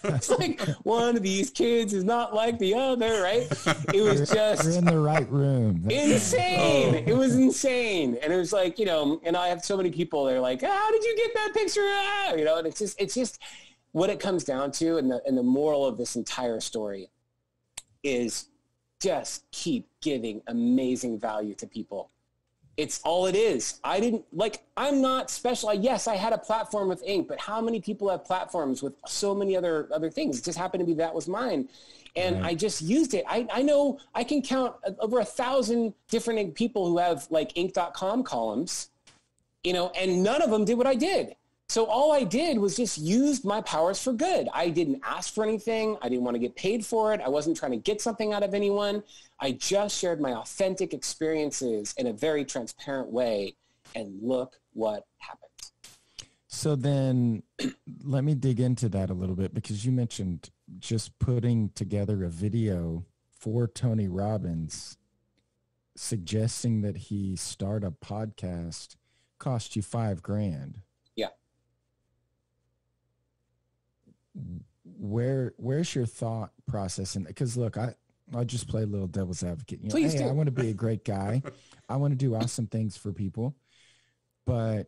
It's like, one of these kids is not like the other, right? It was just... You're in the right room. Insane. It was insane. And it was like, and I have so many people, they're like, how did you get that picture? And it's just, what it comes down to, and the moral of this entire story is just keep giving amazing value to people. It's all it is. I'm not special. Yes, I had a platform with Inc., but how many people have platforms with so many other things? It just happened to be that was mine. And I just used it. I know I can count over 1,000 different people who have like Inc.com columns, and none of them did what I did. So all I did was just use my powers for good. I didn't ask for anything. I didn't want to get paid for it. I wasn't trying to get something out of anyone. I just shared my authentic experiences in a very transparent way. And look what happened. So then let me dig into that a little bit, because you mentioned just putting together a video for Tony Robbins suggesting that he start a podcast cost you $5,000. Yeah. Where's your thought process? And because look, I'll just play a little devil's advocate. Please do. I want to be a great guy. I want to do awesome things for people, but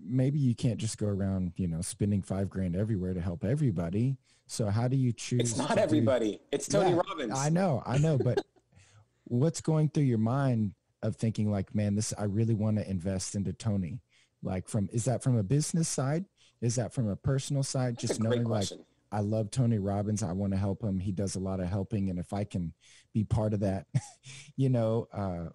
maybe you can't just go around, spending $5,000 everywhere to help everybody. So how do you choose? It's not everybody. It's Tony Robbins. I know, but what's going through your mind of thinking like, man, I really want to invest into Tony? Like is that from a business side? Is that from a personal side? That's just a great knowing question. Like, I love Tony Robbins. I want to help him. He does a lot of helping. And if I can be part of that,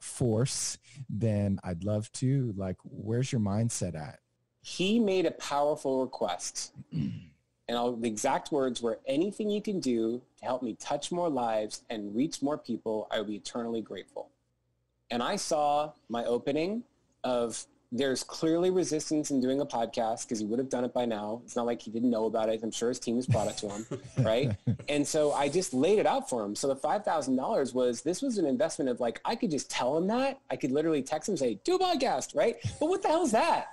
force, then I'd love to. Like, where's your mindset at? He made a powerful request. And the exact words were, anything you can do to help me touch more lives and reach more people, I will be eternally grateful. And I saw my opening of, there's clearly resistance in doing a podcast because he would have done it by now. It's not like he didn't know about it. I'm sure his team has brought it to him, right? And so I just laid it out for him. So the $5,000 this was an investment of like, I could just tell him that. I could literally text him and say, do a podcast, right? But what the hell is that,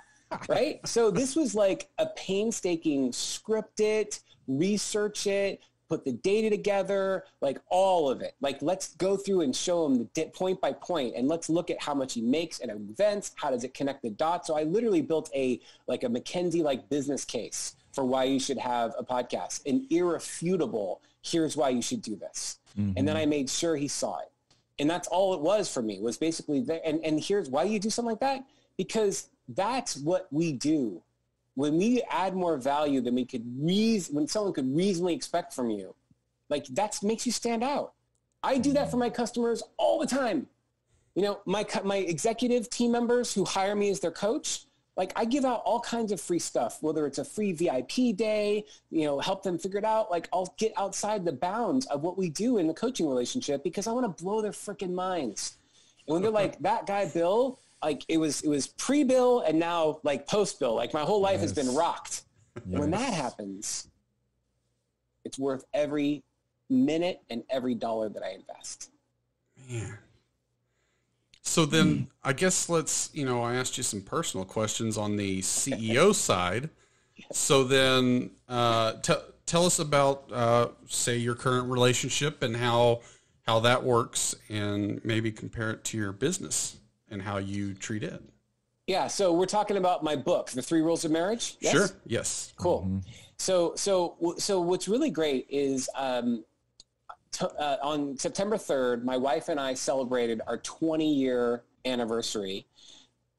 right? So this was like a painstaking script it, research it, put the data together, like all of it. Like, let's go through and show him the point by point, and let's look at how much he makes at events. How does it connect the dots? So I literally built a McKinsey business case for why you should have a podcast, an irrefutable, here's why you should do this. Mm-hmm. And then I made sure he saw it. And that's all it was for me, was basically there. And here's why you do something like that, because that's what we do. When we add more value than when someone could reasonably expect from you, like that makes you stand out. I do that for my customers all the time. My executive team members who hire me as their coach, like I give out all kinds of free stuff, whether it's a free VIP day, help them figure it out. Like I'll get outside the bounds of what we do in the coaching relationship because I want to blow their freaking minds. And when they're like, that guy, Bill, like it was pre-bill and now like post-bill. Like my whole life has been rocked. Yes. When that happens, it's worth every minute and every dollar that I invest. Man. So then I guess let's, I asked you some personal questions on the CEO side. So then tell us about, say, your current relationship and how that works, and maybe compare it to your business and how you treat it. Yeah. So we're talking about my book, The 3 Rules of Marriage. Yes? Sure. Yes. Cool. Mm-hmm. So what's really great is on September 3rd, my wife and I celebrated our 20-year anniversary,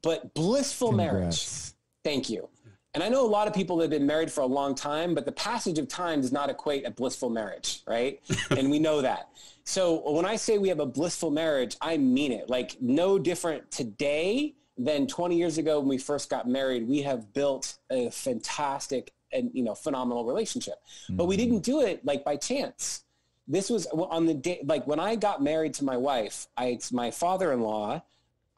but blissful marriage. Thank you. And I know a lot of people that have been married for a long time, but the passage of time does not equate a blissful marriage, right? And we know that. So when I say we have a blissful marriage, I mean it. Like no different today than 20 years ago when we first got married. We have built a fantastic and phenomenal relationship. Mm-hmm. But we didn't do it like by chance. This was on the day, like when I got married to my wife, my father-in-law,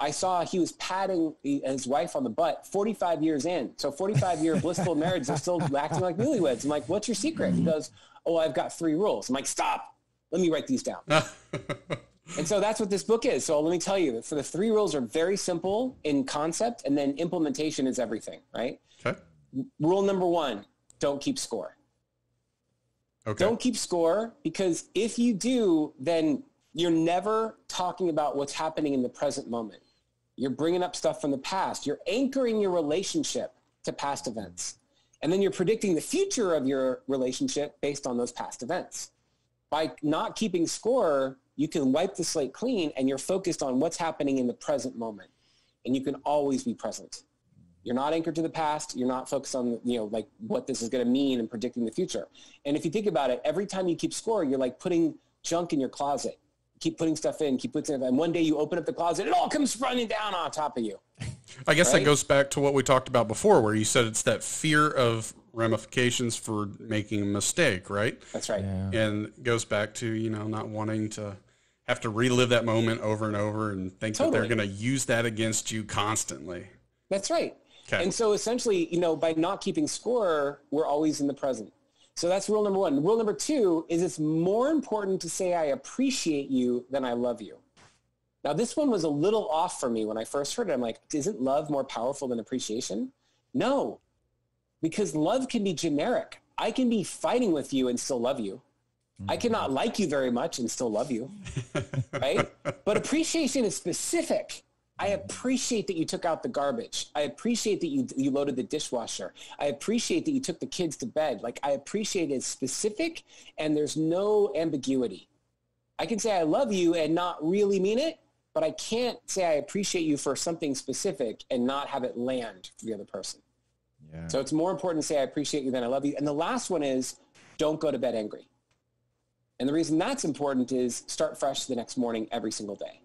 I saw he was patting his wife on the butt 45 years in. So 45-year blissful marriage, they're still acting like newlyweds. I'm like, what's your secret? He goes, oh, I've got 3 rules. I'm like, stop. Let me write these down. And so that's what this book is. So let me tell you, for the 3 rules are very simple in concept, and then implementation is everything, right? Okay. Rule number 1, don't keep score. Okay. Don't keep score, because if you do, then you're never talking about what's happening in the present moment. You're bringing up stuff from the past. You're anchoring your relationship to past events. And then you're predicting the future of your relationship based on those past events. By not keeping score, you can wipe the slate clean and you're focused on what's happening in the present moment. And you can always be present. You're not anchored to the past. You're not focused on, like what this is going to mean and predicting the future. And if you think about it, every time you keep score, you're like putting junk in your closet. Keep putting stuff in, keep putting stuff in. And one day you open up the closet, it all comes running down on top of you. I guess Right? that goes back to what we talked about before, where you said it's that fear of ramifications for making a mistake, right? That's right. Yeah. And it goes back to, not wanting to have to relive that moment over and over and think that they're going to use that against you constantly. That's right. Okay. And so essentially, by not keeping score, we're always in the present. So that's rule number one. Rule number two is it's more important to say I appreciate you than I love you. Now, this one was a little off for me when I first heard it. I'm like, isn't love more powerful than appreciation? No, because love can be generic. I can be fighting with you and still love you. I cannot like you very much and still love you, right? But appreciation is specific. I appreciate that you took out the garbage. I appreciate that you loaded the dishwasher. I appreciate that you took the kids to bed. Like, I appreciate it's specific and there's no ambiguity. I can say I love you and not really mean it, but I can't say I appreciate you for something specific and not have it land for the other person. Yeah. So it's more important to say I appreciate you than I love you. And the last one is don't go to bed angry. And the reason that's important is start fresh the next morning every single day.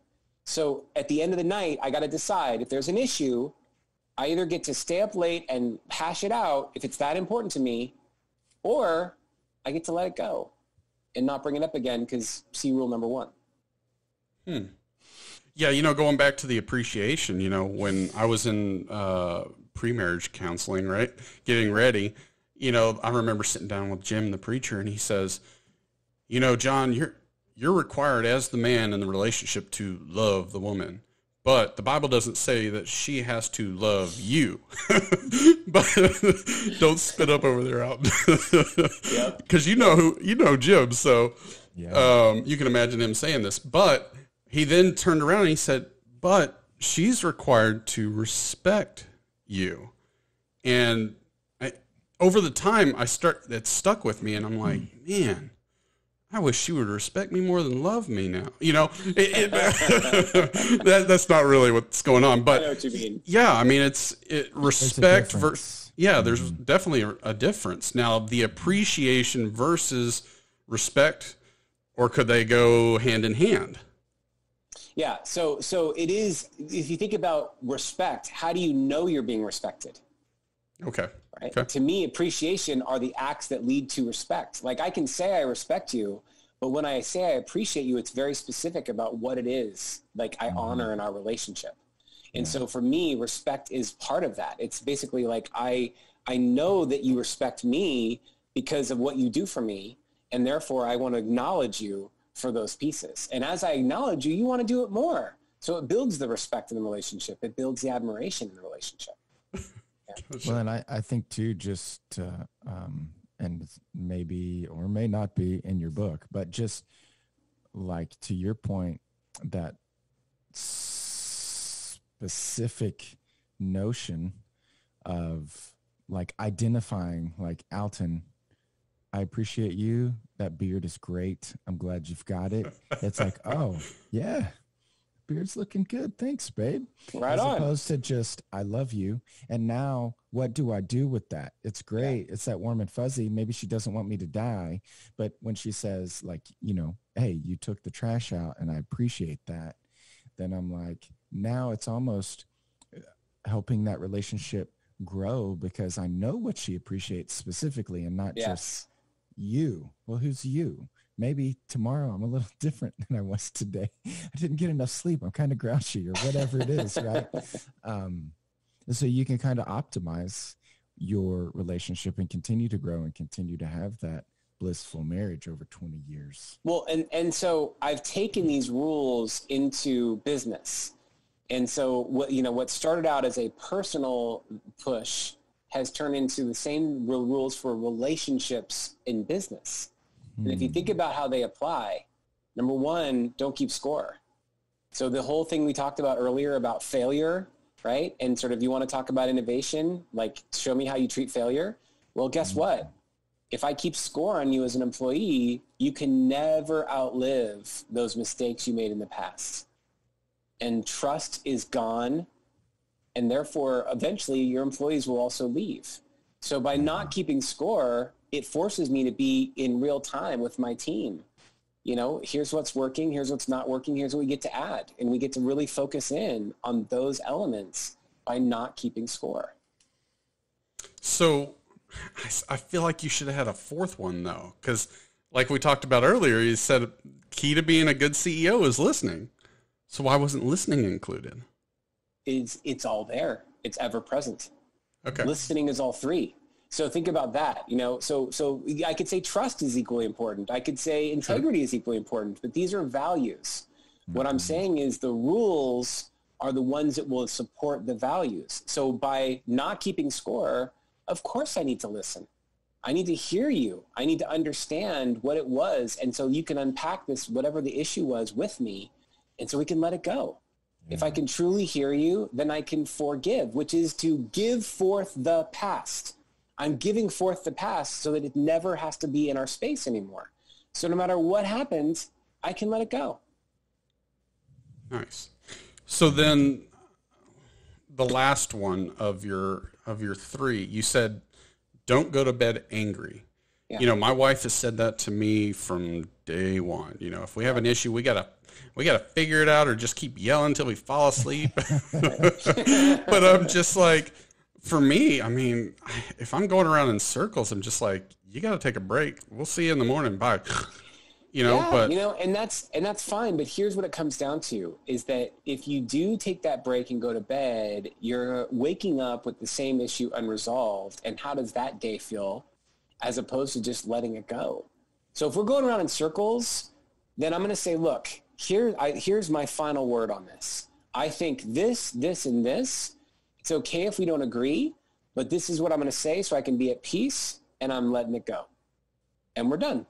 So at the end of the night, I got to decide if there's an issue, I either get to stay up late and hash it out if it's that important to me, or I get to let it go and not bring it up again because see rule number one. Yeah, going back to the appreciation, when I was in pre-marriage counseling, right, getting ready, I remember sitting down with Jim, the preacher, and he says, John, you're required as the man in the relationship to love the woman, but the Bible doesn't say that she has to love you. But don't spit up over there, Alton. Because you know Jim, so you can imagine him saying this. But he then turned around and he said, but she's required to respect you. And over the time, it stuck with me, and I'm like, man, I wish she would respect me more than love me now. That's not really what's going on. But I know what you mean. Yeah, I mean, it's respect versus, there's definitely a difference. Now, the appreciation versus respect, or could they go hand in hand? Yeah, so it is, if you think about respect, how do you know you're being respected? Okay. Right? Okay. To me, appreciation are the acts that lead to respect. Like, I can say I respect you, but when I say I appreciate you, it's very specific about what it is, like I honor in our relationship. And so for me, respect is part of that. It's basically like I know that you respect me because of what you do for me, and therefore I want to acknowledge you for those pieces. And as I acknowledge you, you want to do it more. So it builds the respect in the relationship. It builds the admiration in the relationship. Well, and I think too, just and maybe or may not be in your book, but just like to your point, that specific notion of like identifying, like, Alton, I appreciate you. That beard is great. I'm glad you've got it. It's like, oh yeah, beard's looking good. Thanks, babe. Right As on. opposed to just, I love you. And now what do I do with that? It's great. It's that warm and fuzzy. Maybe she doesn't want me to die. But when she says, like, hey, you took the trash out and I appreciate that, then I'm like, now it's almost helping that relationship grow because I know what she appreciates specifically and not just you. Well, who's you? Maybe tomorrow I'm a little different than I was today. I didn't get enough sleep. I'm kind of grouchy or whatever it is, right? So you can kind of optimize your relationship and continue to grow and continue to have that blissful marriage over 20 years. Well, and so I've taken these rules into business. And so what started out as a personal push has turned into the same rules for relationships in business. And if you think about how they apply, number one, don't keep score. So the whole thing we talked about earlier about failure, right? And sort of you want to talk about innovation, like show me how you treat failure. Well, guess what? If I keep score on you as an employee, you can never outlive those mistakes you made in the past. And trust is gone. And therefore, eventually, your employees will also leave. So by not keeping score, it forces me to be in real time with my team. You know, here's what's working, here's what's not working, here's what we get to add. And we get to really focus in on those elements by not keeping score. So I feel like you should have had a fourth one, though, because like we talked about earlier, you said key to being a good CEO is listening. So why wasn't listening included? It's all there. It's ever present. Okay. Listening is all three. So think about that, you know, so I could say trust is equally important. I could say integrity is equally important, but these are values. What I'm saying is the rules are the ones that will support the values. So by not keeping score, of course I need to listen. I need to hear you. I need to understand what it was. And so you can unpack this, whatever the issue was with me. And so we can let it go. If I can truly hear you, then I can forgive, which is to give forth the past. I'm giving forth the past so that it never has to be in our space anymore. So no matter what happens, I can let it go. Nice. So then the last one of your three, you said, don't go to bed angry. Yeah. You know, my wife has said that to me from day one. You know, if we have an issue, we gotta figure it out or just keep yelling until we fall asleep. But I'm just like, for me, I mean, if I'm going around in circles, I'm just like, you got to take a break. We'll see you in the morning. Bye. You know, yeah, but you know, and that's fine. But here's what it comes down to is that if you do take that break and go to bed, you're waking up with the same issue unresolved. And how does that day feel as opposed to just letting it go? So if we're going around in circles, then I'm going to say, look, here's my final word on this. I think this, and this. It's okay if we don't agree, but this is what I'm going to say so I can be at peace, and I'm letting it go. And we're done.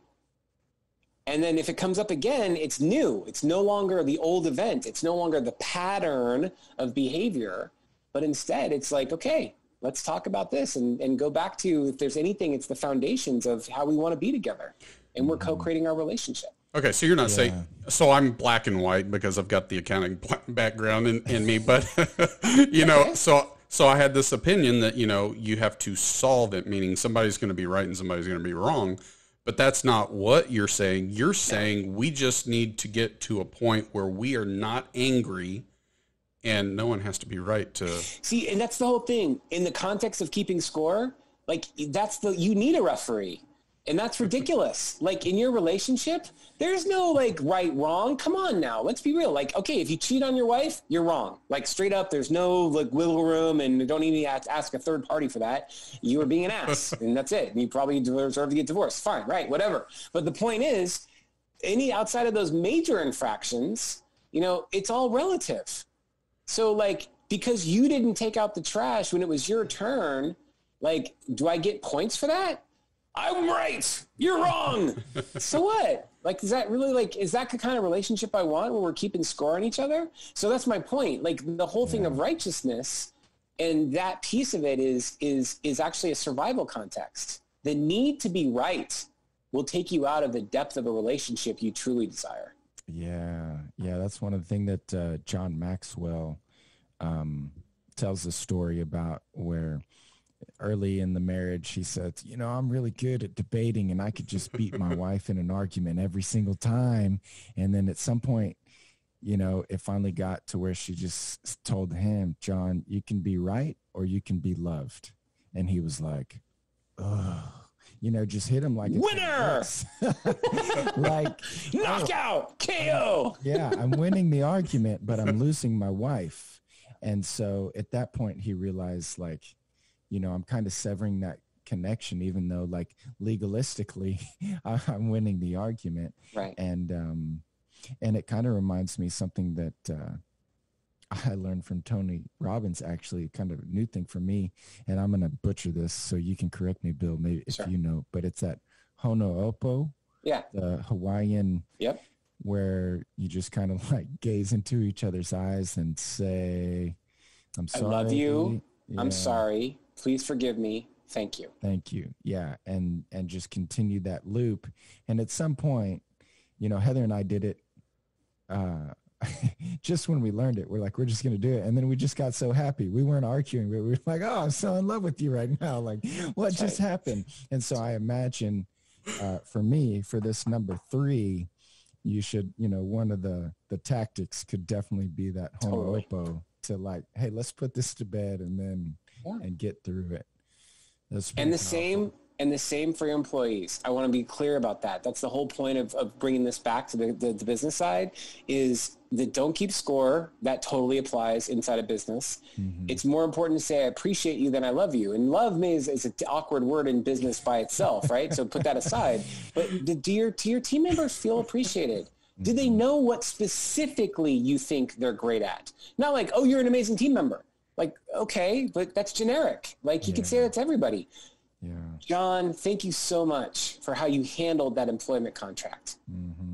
And then if it comes up again, it's new. It's no longer the old event. It's no longer the pattern of behavior, but instead it's like, okay, let's talk about this and go back to, if there's anything, it's the foundations of how we want to be together. And we're co-creating our relationship. Okay, so you're not saying, so I'm black and white because I've got the accounting background in me, but, you know, so I had this opinion that, you know, you have to solve it, meaning somebody's going to be right and somebody's going to be wrong, but that's not what you're saying. You're saying we just need to get to a point where we are not angry and no one has to be right to... See, and that's the whole thing. In the context of keeping score, like, you need a referee. And that's ridiculous. Like in your relationship, there's no like right, wrong. Come on now. Let's be real. Like, okay, if you cheat on your wife, you're wrong. Like straight up, there's no like wiggle room and don't even ask a third party for that. You are being an ass and that's it. And you probably deserve to get divorced. Fine. Right. Whatever. But the point is any outside of those major infractions, you know, it's all relative. So like, because you didn't take out the trash when it was your turn, like, do I get points for that? I'm right. You're wrong. So what? Like, is that really like, is that the kind of relationship I want where we're keeping score on each other? So that's my point. Like the whole thing of righteousness and that piece of it is actually a survival context. The need to be right will take you out of the depth of a relationship you truly desire. Yeah. Yeah. That's one of the things that John Maxwell tells the story about where early in the marriage, he said, you know, I'm really good at debating and I could just beat my wife in an argument every single time. And then at some point, you know, it finally got to where she just told him, John, you can be right or you can be loved. And he was like, oh, you know, just hit him like winner, like knockout, KO. Yeah, I'm winning the argument, but I'm losing my wife. And so at that point, he realized like, you know, I'm kind of severing that connection, even though like legalistically I'm winning the argument. Right. And it kind of reminds me something that I learned from Tony Robbins, actually kind of a new thing for me. And I'm going to butcher this so you can correct me, Bill, maybe if you know, but it's that Hono'opo. Yeah. The Hawaiian. Yep. Where you just kind of like gaze into each other's eyes and say, I'm sorry. I love you. Yeah. I'm sorry. Please forgive me. Thank you. Thank you. Yeah. And just continue that loop. And at some point, Heather and I did it, just when we learned it, we're like, we're just going to do it. And then we just got so happy. We weren't arguing. We were like, oh, I'm so in love with you right now. Like, what just happened? And so I imagine for me, for this number 3, you should, one of the tactics could definitely be that homopo to like, hey, let's put this to bed and then and get through it. And the same for your employees. I want to be clear about that. That's the whole point of bringing this back to the business side, is that don't keep score. That totally applies inside a business. Mm-hmm. It's more important to say, I appreciate you than I love you. And love is an awkward word in business by itself, right? So put that aside. But do your team members feel appreciated? Do they know what specifically you think they're great at? Not like, oh, you're an amazing team member. Like, okay, but that's generic. Like you can say that to everybody. Yeah. John, thank you so much for how you handled that employment contract. Mm-hmm.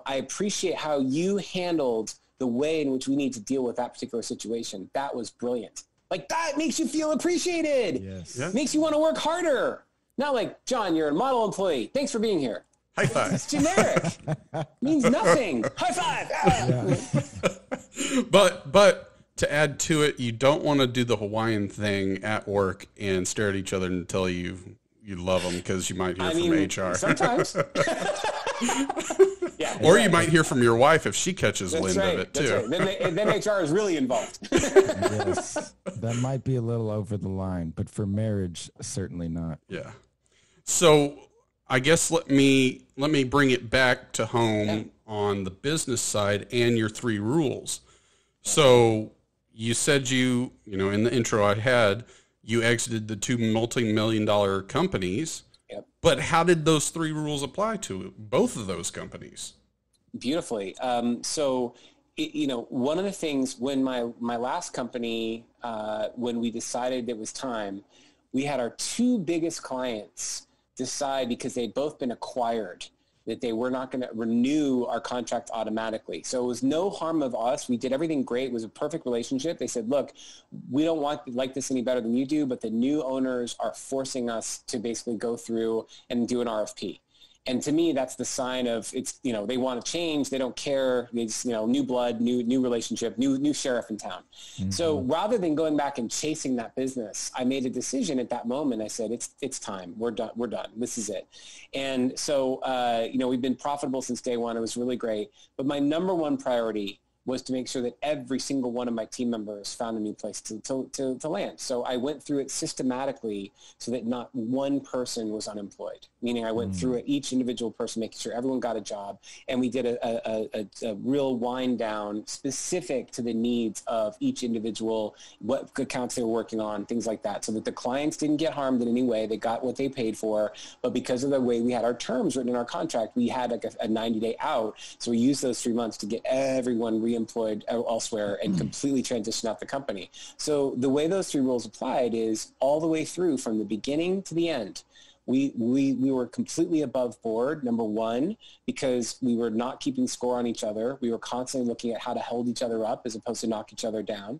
I appreciate how you handled the way in which we need to deal with that particular situation. That was brilliant. Like that makes you feel appreciated. Yes. Yeah. Makes you want to work harder. Not like, John, you're a model employee. Thanks for being here. High five. It's generic. Means nothing. High five. Yeah. But to add to it, you don't want to do the Hawaiian thing at work and stare at each other until you love them, because you might hear from HR. Sometimes. Or you might hear from your wife if she catches wind of it too. Right. Then HR is really involved. Yes, that might be a little over the line, but for marriage, certainly not. Yeah. So I guess let me bring it back to home on the business side and your 3 rules. So you said in the intro I had, you exited the 2 multi-million-dollar companies. Yep. But how did those 3 rules apply to both of those companies? Beautifully. So, one of the things when my last company, when we decided it was time, we had our 2 biggest clients decide, because they'd both been acquired, that they were not going to renew our contract automatically. So it was no harm of us. We did everything great. It was a perfect relationship. They said, look, we don't like this any better than you do, but the new owners are forcing us to basically go through and do an RFP. And to me, that's the sign of they want to change. They don't care. They just, new blood, new relationship, new sheriff in town. Mm-hmm. So rather than going back and chasing that business, I made a decision at that moment. I said, it's time. We're done. This is it. And so, we've been profitable since day one. It was really great. But my number one priority was to make sure that every single one of my team members found a new place to land. So I went through it systematically so that not one person was unemployed, meaning I went through each individual person, making sure everyone got a job. And we did a real wind down specific to the needs of each individual, what accounts they were working on, things like that, so that the clients didn't get harmed in any way. They got what they paid for. But because of the way we had our terms written in our contract, we had like a 90-day out. So we used those 3 months to get everyone employed elsewhere and completely transition out the company. So the way those 3 rules applied is all the way through from the beginning to the end. We were completely above board, number one, because we were not keeping score on each other. We were constantly looking at how to hold each other up as opposed to knock each other down.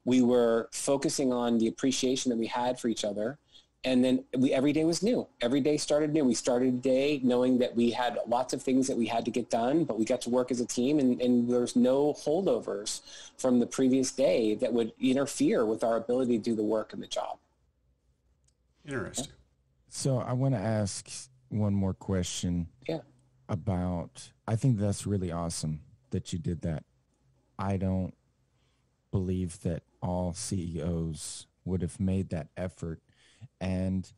We were focusing on the appreciation that we had for each other. And then every day was new. Every day started new. We started a day knowing that we had lots of things that we had to get done, but we got to work as a team, and there's no holdovers from the previous day that would interfere with our ability to do the work and the job. Interesting. So I want to ask one more question about, I think that's really awesome that you did that. I don't believe that all CEOs would have made that effort. And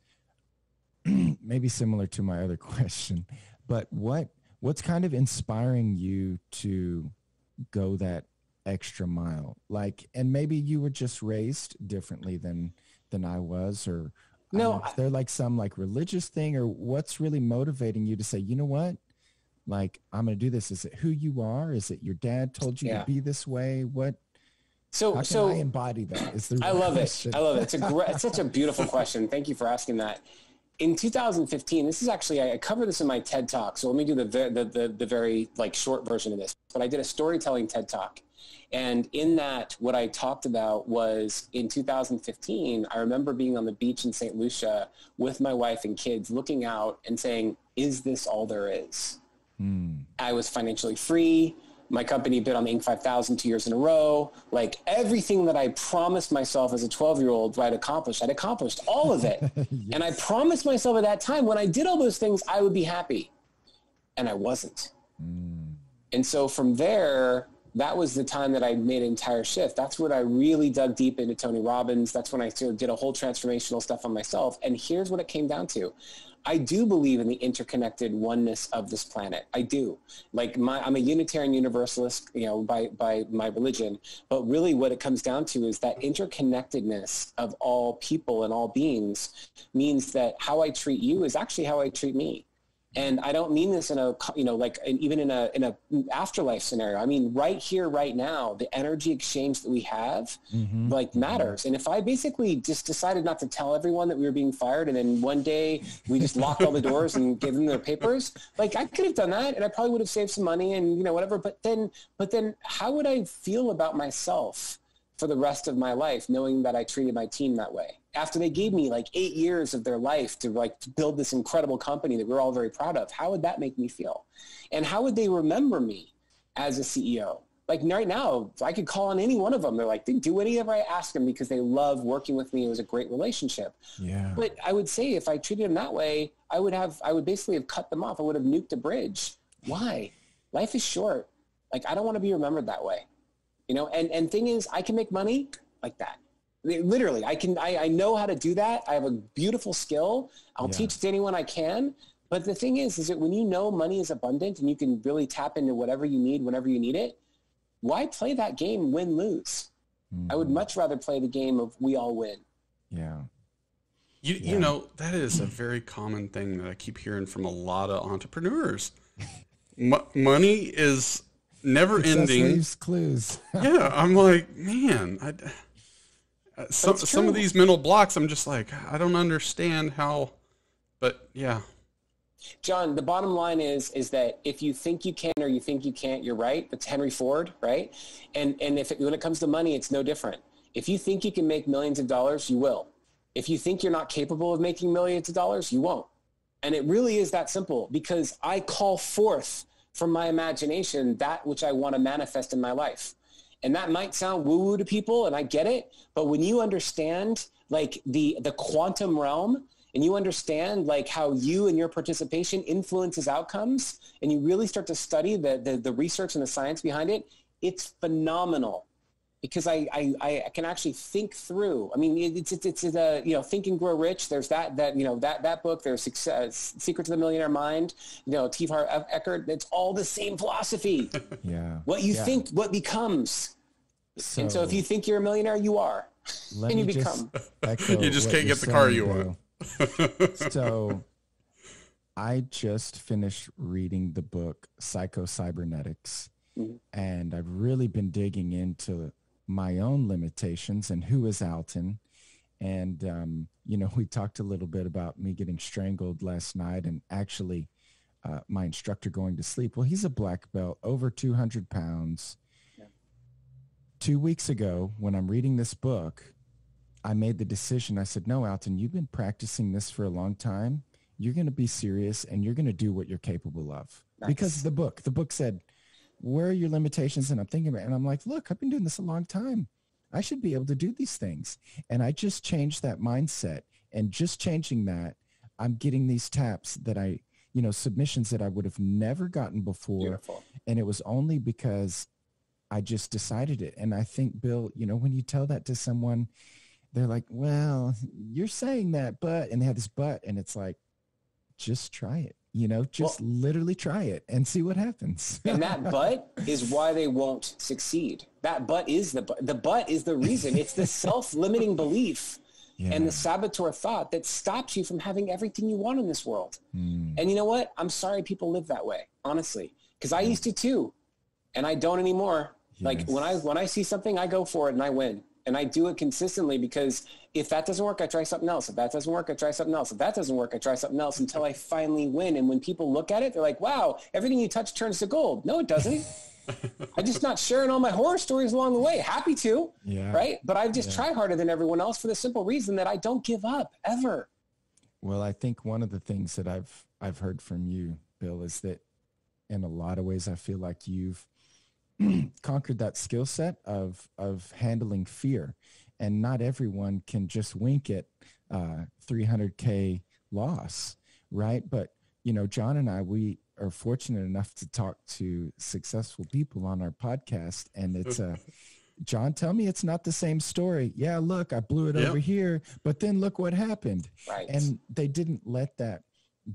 maybe similar to my other question, but what's kind of inspiring you to go that extra mile? Like, and maybe you were just raised differently than I was, or no, is there like some like religious thing, or what's really motivating you to say, you know what, like I'm going to do this? Is it who you are? Is it your dad told you to be this way? How can I embody that? I love it. I love it. It's such a beautiful question. Thank you for asking that. In 2015, this is actually, I cover this in my TED Talk. So let me do the very like short version of this. But I did a storytelling TED Talk And in that, what I talked about was in 2015, I remember being on the beach in St. Lucia with my wife and kids looking out and saying, is this all there is? I was financially free. My company bid on the Inc. 5000 2 years in a row. Like everything that I promised myself as a 12-year-old I'd accomplished all of it. Yes. And I promised myself at that time, when I did all those things, I would be happy. And I wasn't. And so from there, that was the time that I made an entire shift. That's when I really dug deep into Tony Robbins. That's when I did a whole transformational stuff on myself. And here's what it came down to. I do believe in the interconnected oneness of this planet. I do. Like I'm a Unitarian Universalist, by my religion. But really what it comes down to is that interconnectedness of all people and all beings means that how I treat you is actually how I treat me. And I don't mean this in a, even in a afterlife scenario. I mean, right here, right now, the energy exchange that we have, matters. And if I basically just decided not to tell everyone that we were being fired, and then one day we just locked all the doors and gave them their papers, I could have done that, and I probably would have saved some money and, whatever. But then how would I feel about myself for the rest of my life, knowing that I treated my team that way? After they gave me 8 years of their life to build this incredible company that we're all very proud of, how would that make me feel? And how would they remember me as a CEO? Right now, I could call on any one of them. They're like, they do whatever I ask them because they love working with me. It was a great relationship. Yeah. But I would say if I treated them that way, I would basically have cut them off. I would have nuked a bridge. Why? Life is short. I don't want to be remembered that way. And thing is, I can make money like that. Literally, I know how to do that. I have a beautiful skill. I'll teach it to anyone I can. But the thing is that when you know money is abundant and you can really tap into whatever you need, whenever you need it, why play that game win-lose? I would much rather play the game of we all win. Yeah. You know, that is a very common thing that I keep hearing from a lot of entrepreneurs. Money is never ending. Leaves clues. Yeah, I'm like, man, some of these mental blocks, I'm just like, I don't understand how, but yeah. John, the bottom line is that if you think you can or you think you can't, you're right. That's Henry Ford, right? And when it comes to money, it's no different. If you think you can make millions of dollars, you will. If you think you're not capable of making millions of dollars, you won't. And it really is that simple, because I call forth from my imagination that which I want to manifest in my life. And that might sound woo-woo to people, and I get it. But when you understand the quantum realm, and you understand how you and your participation influences outcomes, and you really start to study the research and the science behind it, it's phenomenal. Because I can actually think through. I mean, it's Think and Grow Rich. There's that book. There's Secret to the Millionaire Mind. T. Harv Eker. It's all the same philosophy. Yeah. What you think, what becomes. And so if you think you're a millionaire, you are, and you become. You just can't get the car you want. So I just finished reading the book Psycho-Cybernetics, and I've really been digging into my own limitations and who is Alton. And, we talked a little bit about me getting strangled last night, and actually my instructor going to sleep. Well, he's a black belt, over 200 pounds. Yeah. 2 weeks ago, when I'm reading this book, I made the decision. I said, no, Alton, you've been practicing this for a long time. You're going to be serious, and you're going to do what you're capable of. Nice. Because the book said, where are your limitations? And I'm thinking about it, and I'm like, look, I've been doing this a long time. I should be able to do these things. And I just changed that mindset, and just changing that, I'm getting these taps that submissions that I would have never gotten before. Beautiful. And it was only because I just decided it. And I think, Bill, when you tell that to someone, they're like, well, you're saying that, but, and they have this but, and it's like, just try it, literally try it and see what happens. And that but is why they won't succeed. That but is the but is the reason. It's the self-limiting belief and the saboteur thought that stops you from having everything you want in this world. And you know what? I'm sorry people live that way, honestly, because I used to too, and I don't anymore. Yes. When I see something, I go for it and I win. And I do it consistently, because if that doesn't work, I try something else. If that doesn't work, I try something else. If that doesn't work, I try something else until I finally win. And when people look at it, they're like, wow, everything you touch turns to gold. No, it doesn't. I'm just not sharing all my horror stories along the way. Happy to, right? But I just try harder than everyone else for the simple reason that I don't give up ever. Well, I think one of the things that I've heard from you, Bill, is that in a lot of ways, I feel like you've conquered that skill set of handling fear, and not everyone can just wink at 300K loss, right? But John and I, we are fortunate enough to talk to successful people on our podcast, and it's John, tell me it's not the same story. Yeah, look, I blew it over here, but then look what happened. Right. And they didn't let that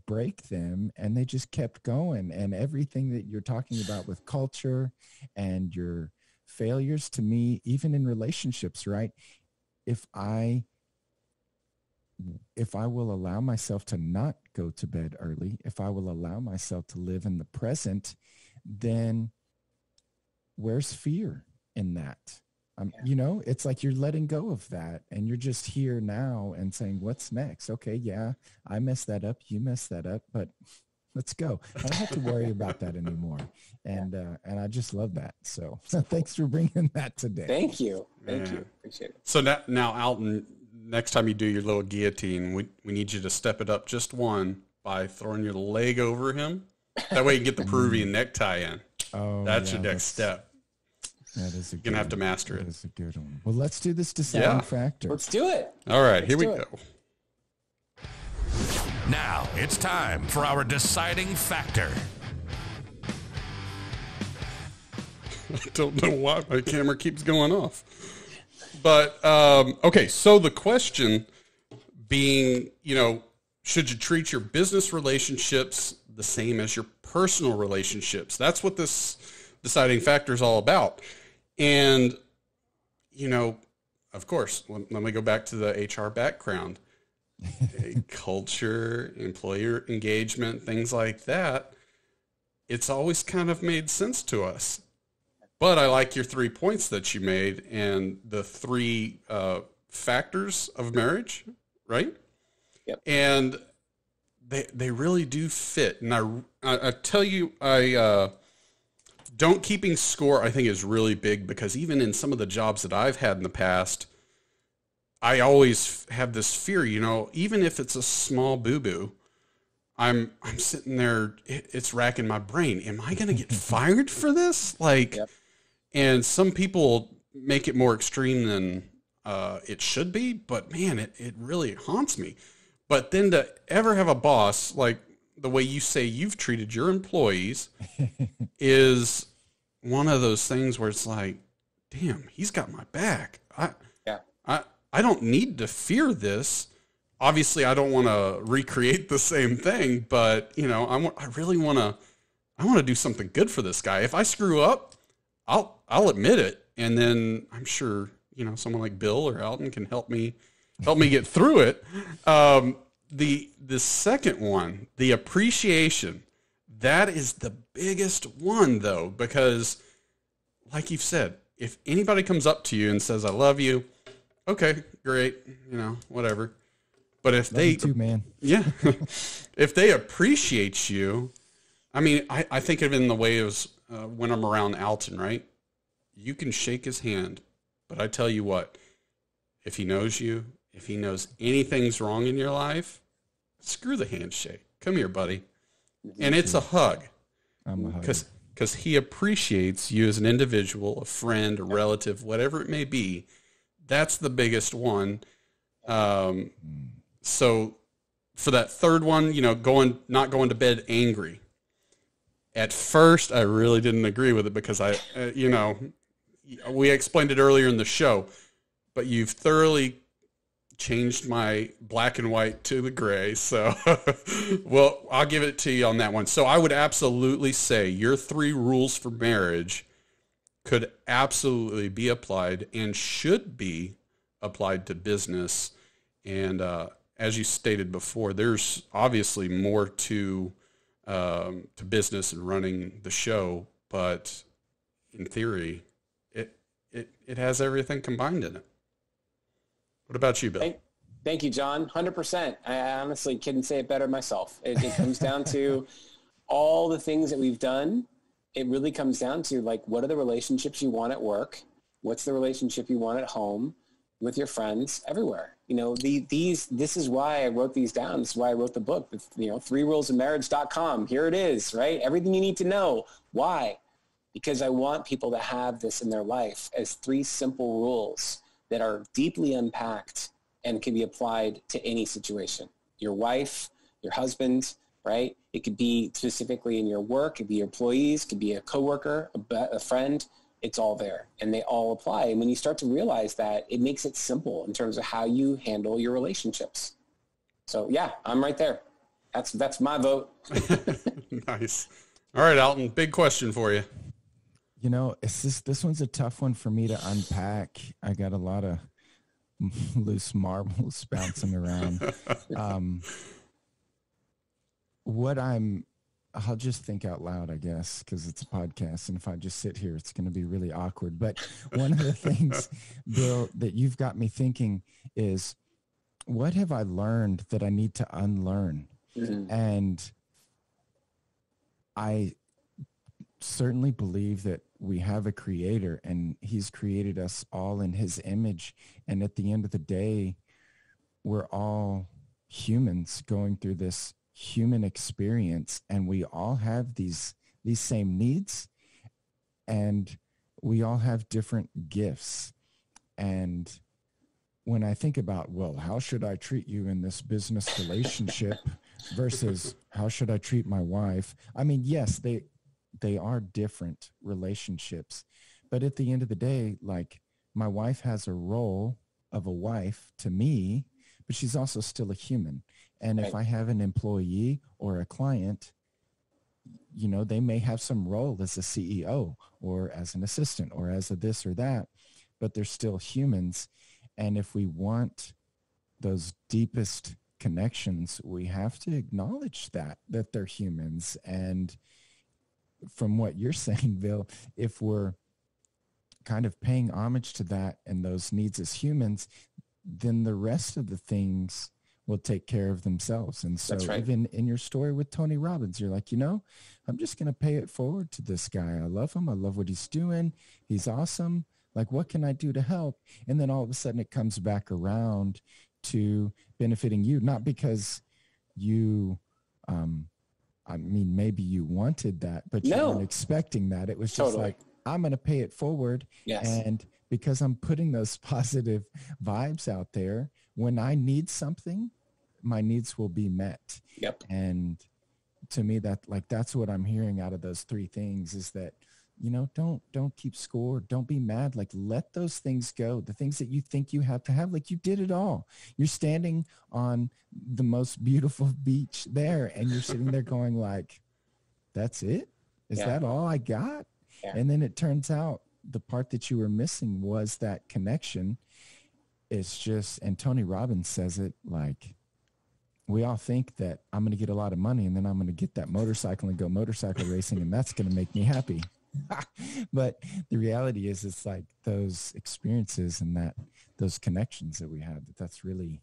break them, and they just kept going. And everything that you're talking about with culture and your failures, to me, even in relationships, right? If I will allow myself to not go to bed early, if I will allow myself to live in the present, then where's fear in that? It's like you're letting go of that, and you're just here now and saying, what's next? Okay, yeah, I messed that up. You messed that up, but let's go. I don't have to worry about that anymore. And I just love that. So thanks for bringing that today. Thank you. Appreciate it. So now Alton, next time you do your little guillotine, we need you to step it up just one by throwing your leg over him. That way you get the Peruvian necktie in. Oh, that's your next step. That is You're going to have to master it. That is a good one. Well, let's do this deciding factor. Let's do it. All right, here we go. Now it's time for our deciding factor. I don't know why my camera keeps going off. But, okay, so the question being, should you treat your business relationships the same as your personal relationships? That's what this deciding factor is all about. And, of course, let me go back to the HR background. Culture, employer engagement, things like that. It's always kind of made sense to us. But I like your 3 points that you made and the 3 factors of marriage, right? Yep. And they really do fit. And I tell you, don't keeping score, I think, is really big, because even in some of the jobs that I've had in the past, I always have this fear, even if it's a small boo-boo, I'm sitting there, it's racking my brain. Am I going to get fired for this? And some people make it more extreme than it should be, but man, it really haunts me. But then to ever have a boss like the way you say you've treated your employees is one of those things where it's like, damn, he's got my back. I don't need to fear this. Obviously, I don't want to recreate the same thing, but I really want to do something good for this guy. If I screw up, I'll admit it, and then I'm sure someone like Bill or Alton can help me get through it. The second one, the appreciation, that is the biggest one, though, because like you've said, if anybody comes up to you and says, I love you, okay, great, whatever. But if they too, man. Yeah. If they appreciate you, I mean, I think of it in the way of when I'm around Alton, right? You can shake his hand, but I tell you what, if he knows you, if he knows anything's wrong in your life, screw the handshake. Come here, buddy. And it's a hug. I'm a hug. Because he appreciates you as an individual, a friend, a relative, whatever it may be. That's the biggest one. So for that third one, not going to bed angry. At first, I really didn't agree with it because we explained it earlier in the show, but you've thoroughly changed my black and white to the gray. So, well, I'll give it to you on that one. So I would absolutely say your 3 rules for marriage could absolutely be applied and should be applied to business. And as you stated before, there's obviously more to business and running the show, but in theory, it has everything combined in it. What about you, Bill? Thank you, John. 100%. I honestly couldn't say it better myself. It comes down to all the things that we've done it really comes down to like, what are the relationships you want at work? What's the relationship you want at home, with your friends, everywhere? You know, this is why I wrote these down. This is why I wrote the book. It's, you know, 3rulesofmarriage.com. Here it is, right? Everything you need to know. Why? Because I want people to have this in their life as 3 simple rules that are deeply unpacked and can be applied to any situation. Your wife, your husband, right? It could be specifically in your work. It could be your employees. It could be a coworker, a friend. It's all there, and they all apply. And when you start to realize that, it makes it simple in terms of how you handle your relationships. So yeah, I'm right there. That's my vote. Nice. All right, Alton, big question for you. You know, this one's a tough one for me to unpack. I got a lot of loose marbles bouncing around. I'll just think out loud, I guess, because it's a podcast. And if I just sit here, it's going to be really awkward. But one of the things, Bill, that you've got me thinking is, what have I learned that I need to unlearn? Mm-hmm. And I certainly believe that we have a creator, and he's created us all in his image. And at the end of the day, we're all humans going through this human experience, and we all have these same needs, and we all have different gifts. And when I think about, well, how should I treat you in this business relationship versus how should I treat my wife? I mean, yes, they are different relationships, but at the end of the day, like, my wife has a role of a wife to me, but she's also still a human. And if I have an employee or a client, you know, they may have some role as a CEO or as an assistant or as a this or that, but they're still humans. And if we want those deepest connections, we have to acknowledge that they're humans. And from what you're saying, Bill, if we're kind of paying homage to that and those needs as humans, then the rest of the things will take care of themselves. And so even in your story with Tony Robbins, you're like, you know, I'm just going to pay it forward to this guy. I love him. I love what he's doing. He's awesome. Like, what can I do to help? And then all of a sudden it comes back around to benefiting you, not because you, I mean, maybe you wanted that, but you weren't expecting that. It was just like, I'm going to pay it forward. Yes. And because I'm putting those positive vibes out there, when I need something, my needs will be met. Yep. And to me, that's what I'm hearing out of those 3 things is that, you know, don't keep score. Don't be mad. Like, let those things go. The things that you think you have to have, like, you did it all. You're standing on the most beautiful beach there, and you're sitting there going like, that's it? Is that all I got? Yeah. And then it turns out the part that you were missing was that connection. It's just, and Tony Robbins says it, like, we all think that I'm going to get a lot of money and then I'm going to get that motorcycle and go motorcycle racing, and that's going to make me happy. But the reality is, it's like those experiences and those connections that we have, that's really,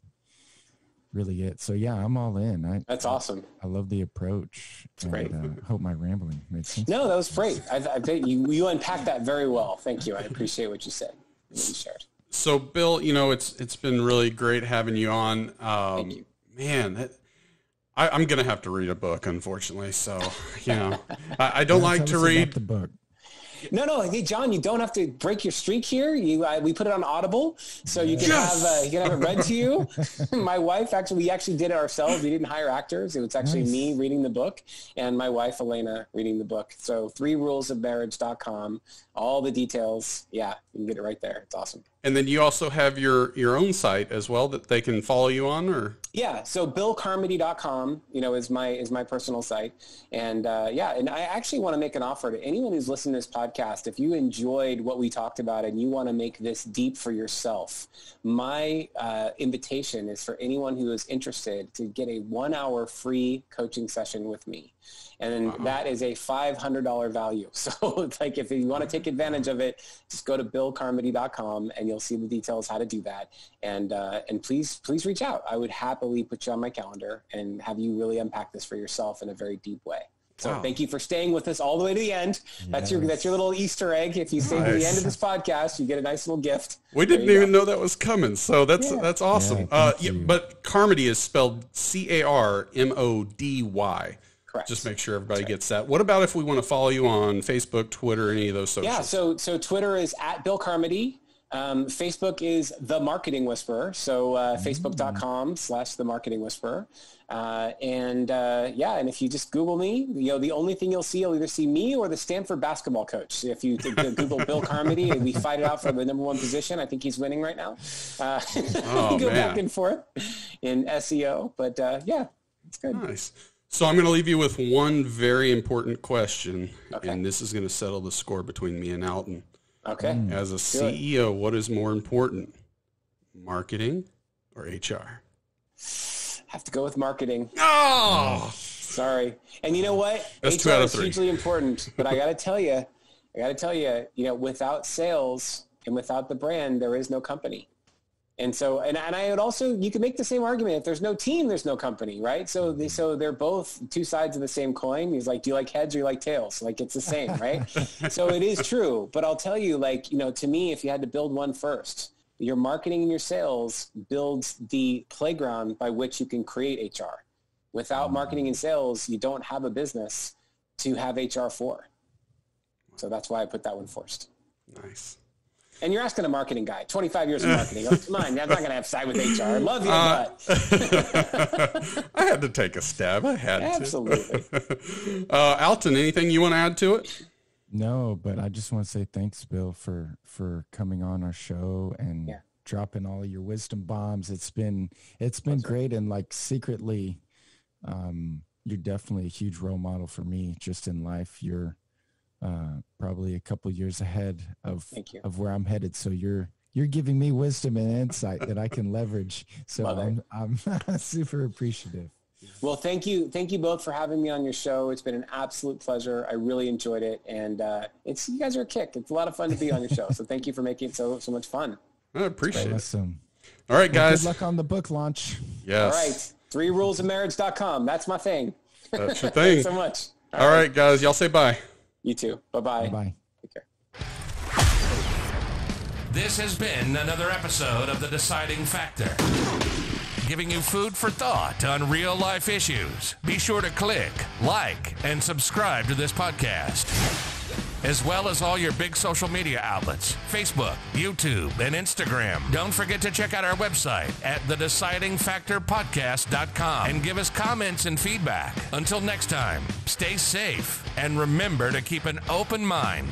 really it. So yeah, I'm all in. That's awesome. I love the approach. It's great. Hope my rambling made sense. No, that was great. I think you unpacked that very well. Thank you. I appreciate what you said, what you shared. So Bill, you know, it's been really great having you on. Thank you. Man, I'm going to have to read a book, unfortunately. So, you know, I don't like to read the book. No. Hey, John, you don't have to break your streak here. We put it on Audible, so you can have it read to you. My wife, we actually did it ourselves. We didn't hire actors. It was actually me reading the book and my wife, Elena, reading the book. So 3rulesofmarriage.com, all the details. Yeah, you can get it right there. It's awesome. And then you also have your own site as well that they can follow you on, or? Yeah. So BillCarmody.com, you know, is my personal site. And and I actually want to make an offer to anyone who's listening to this podcast. If you enjoyed what we talked about and you want to make this deep for yourself, my invitation is for anyone who is interested to get a 1-hour free coaching session with me. And that is a $500 value. So it's like, if you want to take advantage of it, just go to BillCarmody.com and you'll see the details how to do that. And please reach out. I would happily put you on my calendar and have you really unpack this for yourself in a very deep way. So thank you for staying with us all the way to the end. That's your little Easter egg. If you stay to the end of this podcast, you get a nice little gift. We didn't even know that was coming. So that's awesome. But Carmody is spelled Carmody. Correct. Just make sure everybody gets that. What about if we want to follow you on Facebook, Twitter, any of those socials? Yeah, so Twitter is at Bill Carmody. Facebook is The Marketing Whisperer. So facebook.com/The Marketing Whisperer. And if you just Google me, the only thing you'll either see me or the Stanford basketball coach. If you Google Bill Carmody, we fight it out for the number one position. I think he's winning right now. Go back and forth in SEO, but it's good. Nice. So I'm going to leave you with one very important question, and this is going to settle the score between me and Alton. Okay. As a CEO, what is more important, marketing or HR? Have to go with marketing. Oh, sorry. And you know what? That's HR 2 out of is 3. hugely important, but I got to tell you, without sales and without the brand, there is no company. And so, and I would also, you could make the same argument. If there's no team, there's no company, right? So they're both two sides of the same coin. He's like, do you like heads or you like tails? Like, it's the same, right? So it is true. But I'll tell you, to me, if you had to build one first, your marketing and your sales builds the playground by which you can create HR. Without marketing and sales, you don't have a business to have HR for. So that's why I put that one first. Nice. And you're asking a marketing guy, 25 years of marketing. Come on, I'm not going to have side with HR. I love you, but. I had to take a stab. I had Absolutely. to. Alton, anything you want to add to it? No, but I just want to say thanks, Bill, for coming on our show and dropping all of your wisdom bombs. It's been great, and secretly, you're definitely a huge role model for me just in life. You're probably a couple years ahead of where I'm headed. So you're giving me wisdom and insight that I can leverage. So I'm super appreciative. Well, thank you both for having me on your show. It's been an absolute pleasure. I really enjoyed it, and you guys are a kick. It's a lot of fun to be on your show. So thank you for making it so much fun. I appreciate it. Awesome. All right, guys. Good luck on the book launch. Yes. All right. 3rulesofmarriage.com. That's my thing. That's your thing. Thanks so much. All right, guys. Y'all say bye. You too. Bye-bye. Bye-bye. Take care. This has been another episode of The Deciding Factor, giving you food for thought on real life issues. Be sure to click, like, and subscribe to this podcast, as well as all your big social media outlets, Facebook, YouTube, and Instagram. Don't forget to check out our website at thedecidingfactorpodcast.com and give us comments and feedback. Until next time, stay safe and remember to keep an open mind.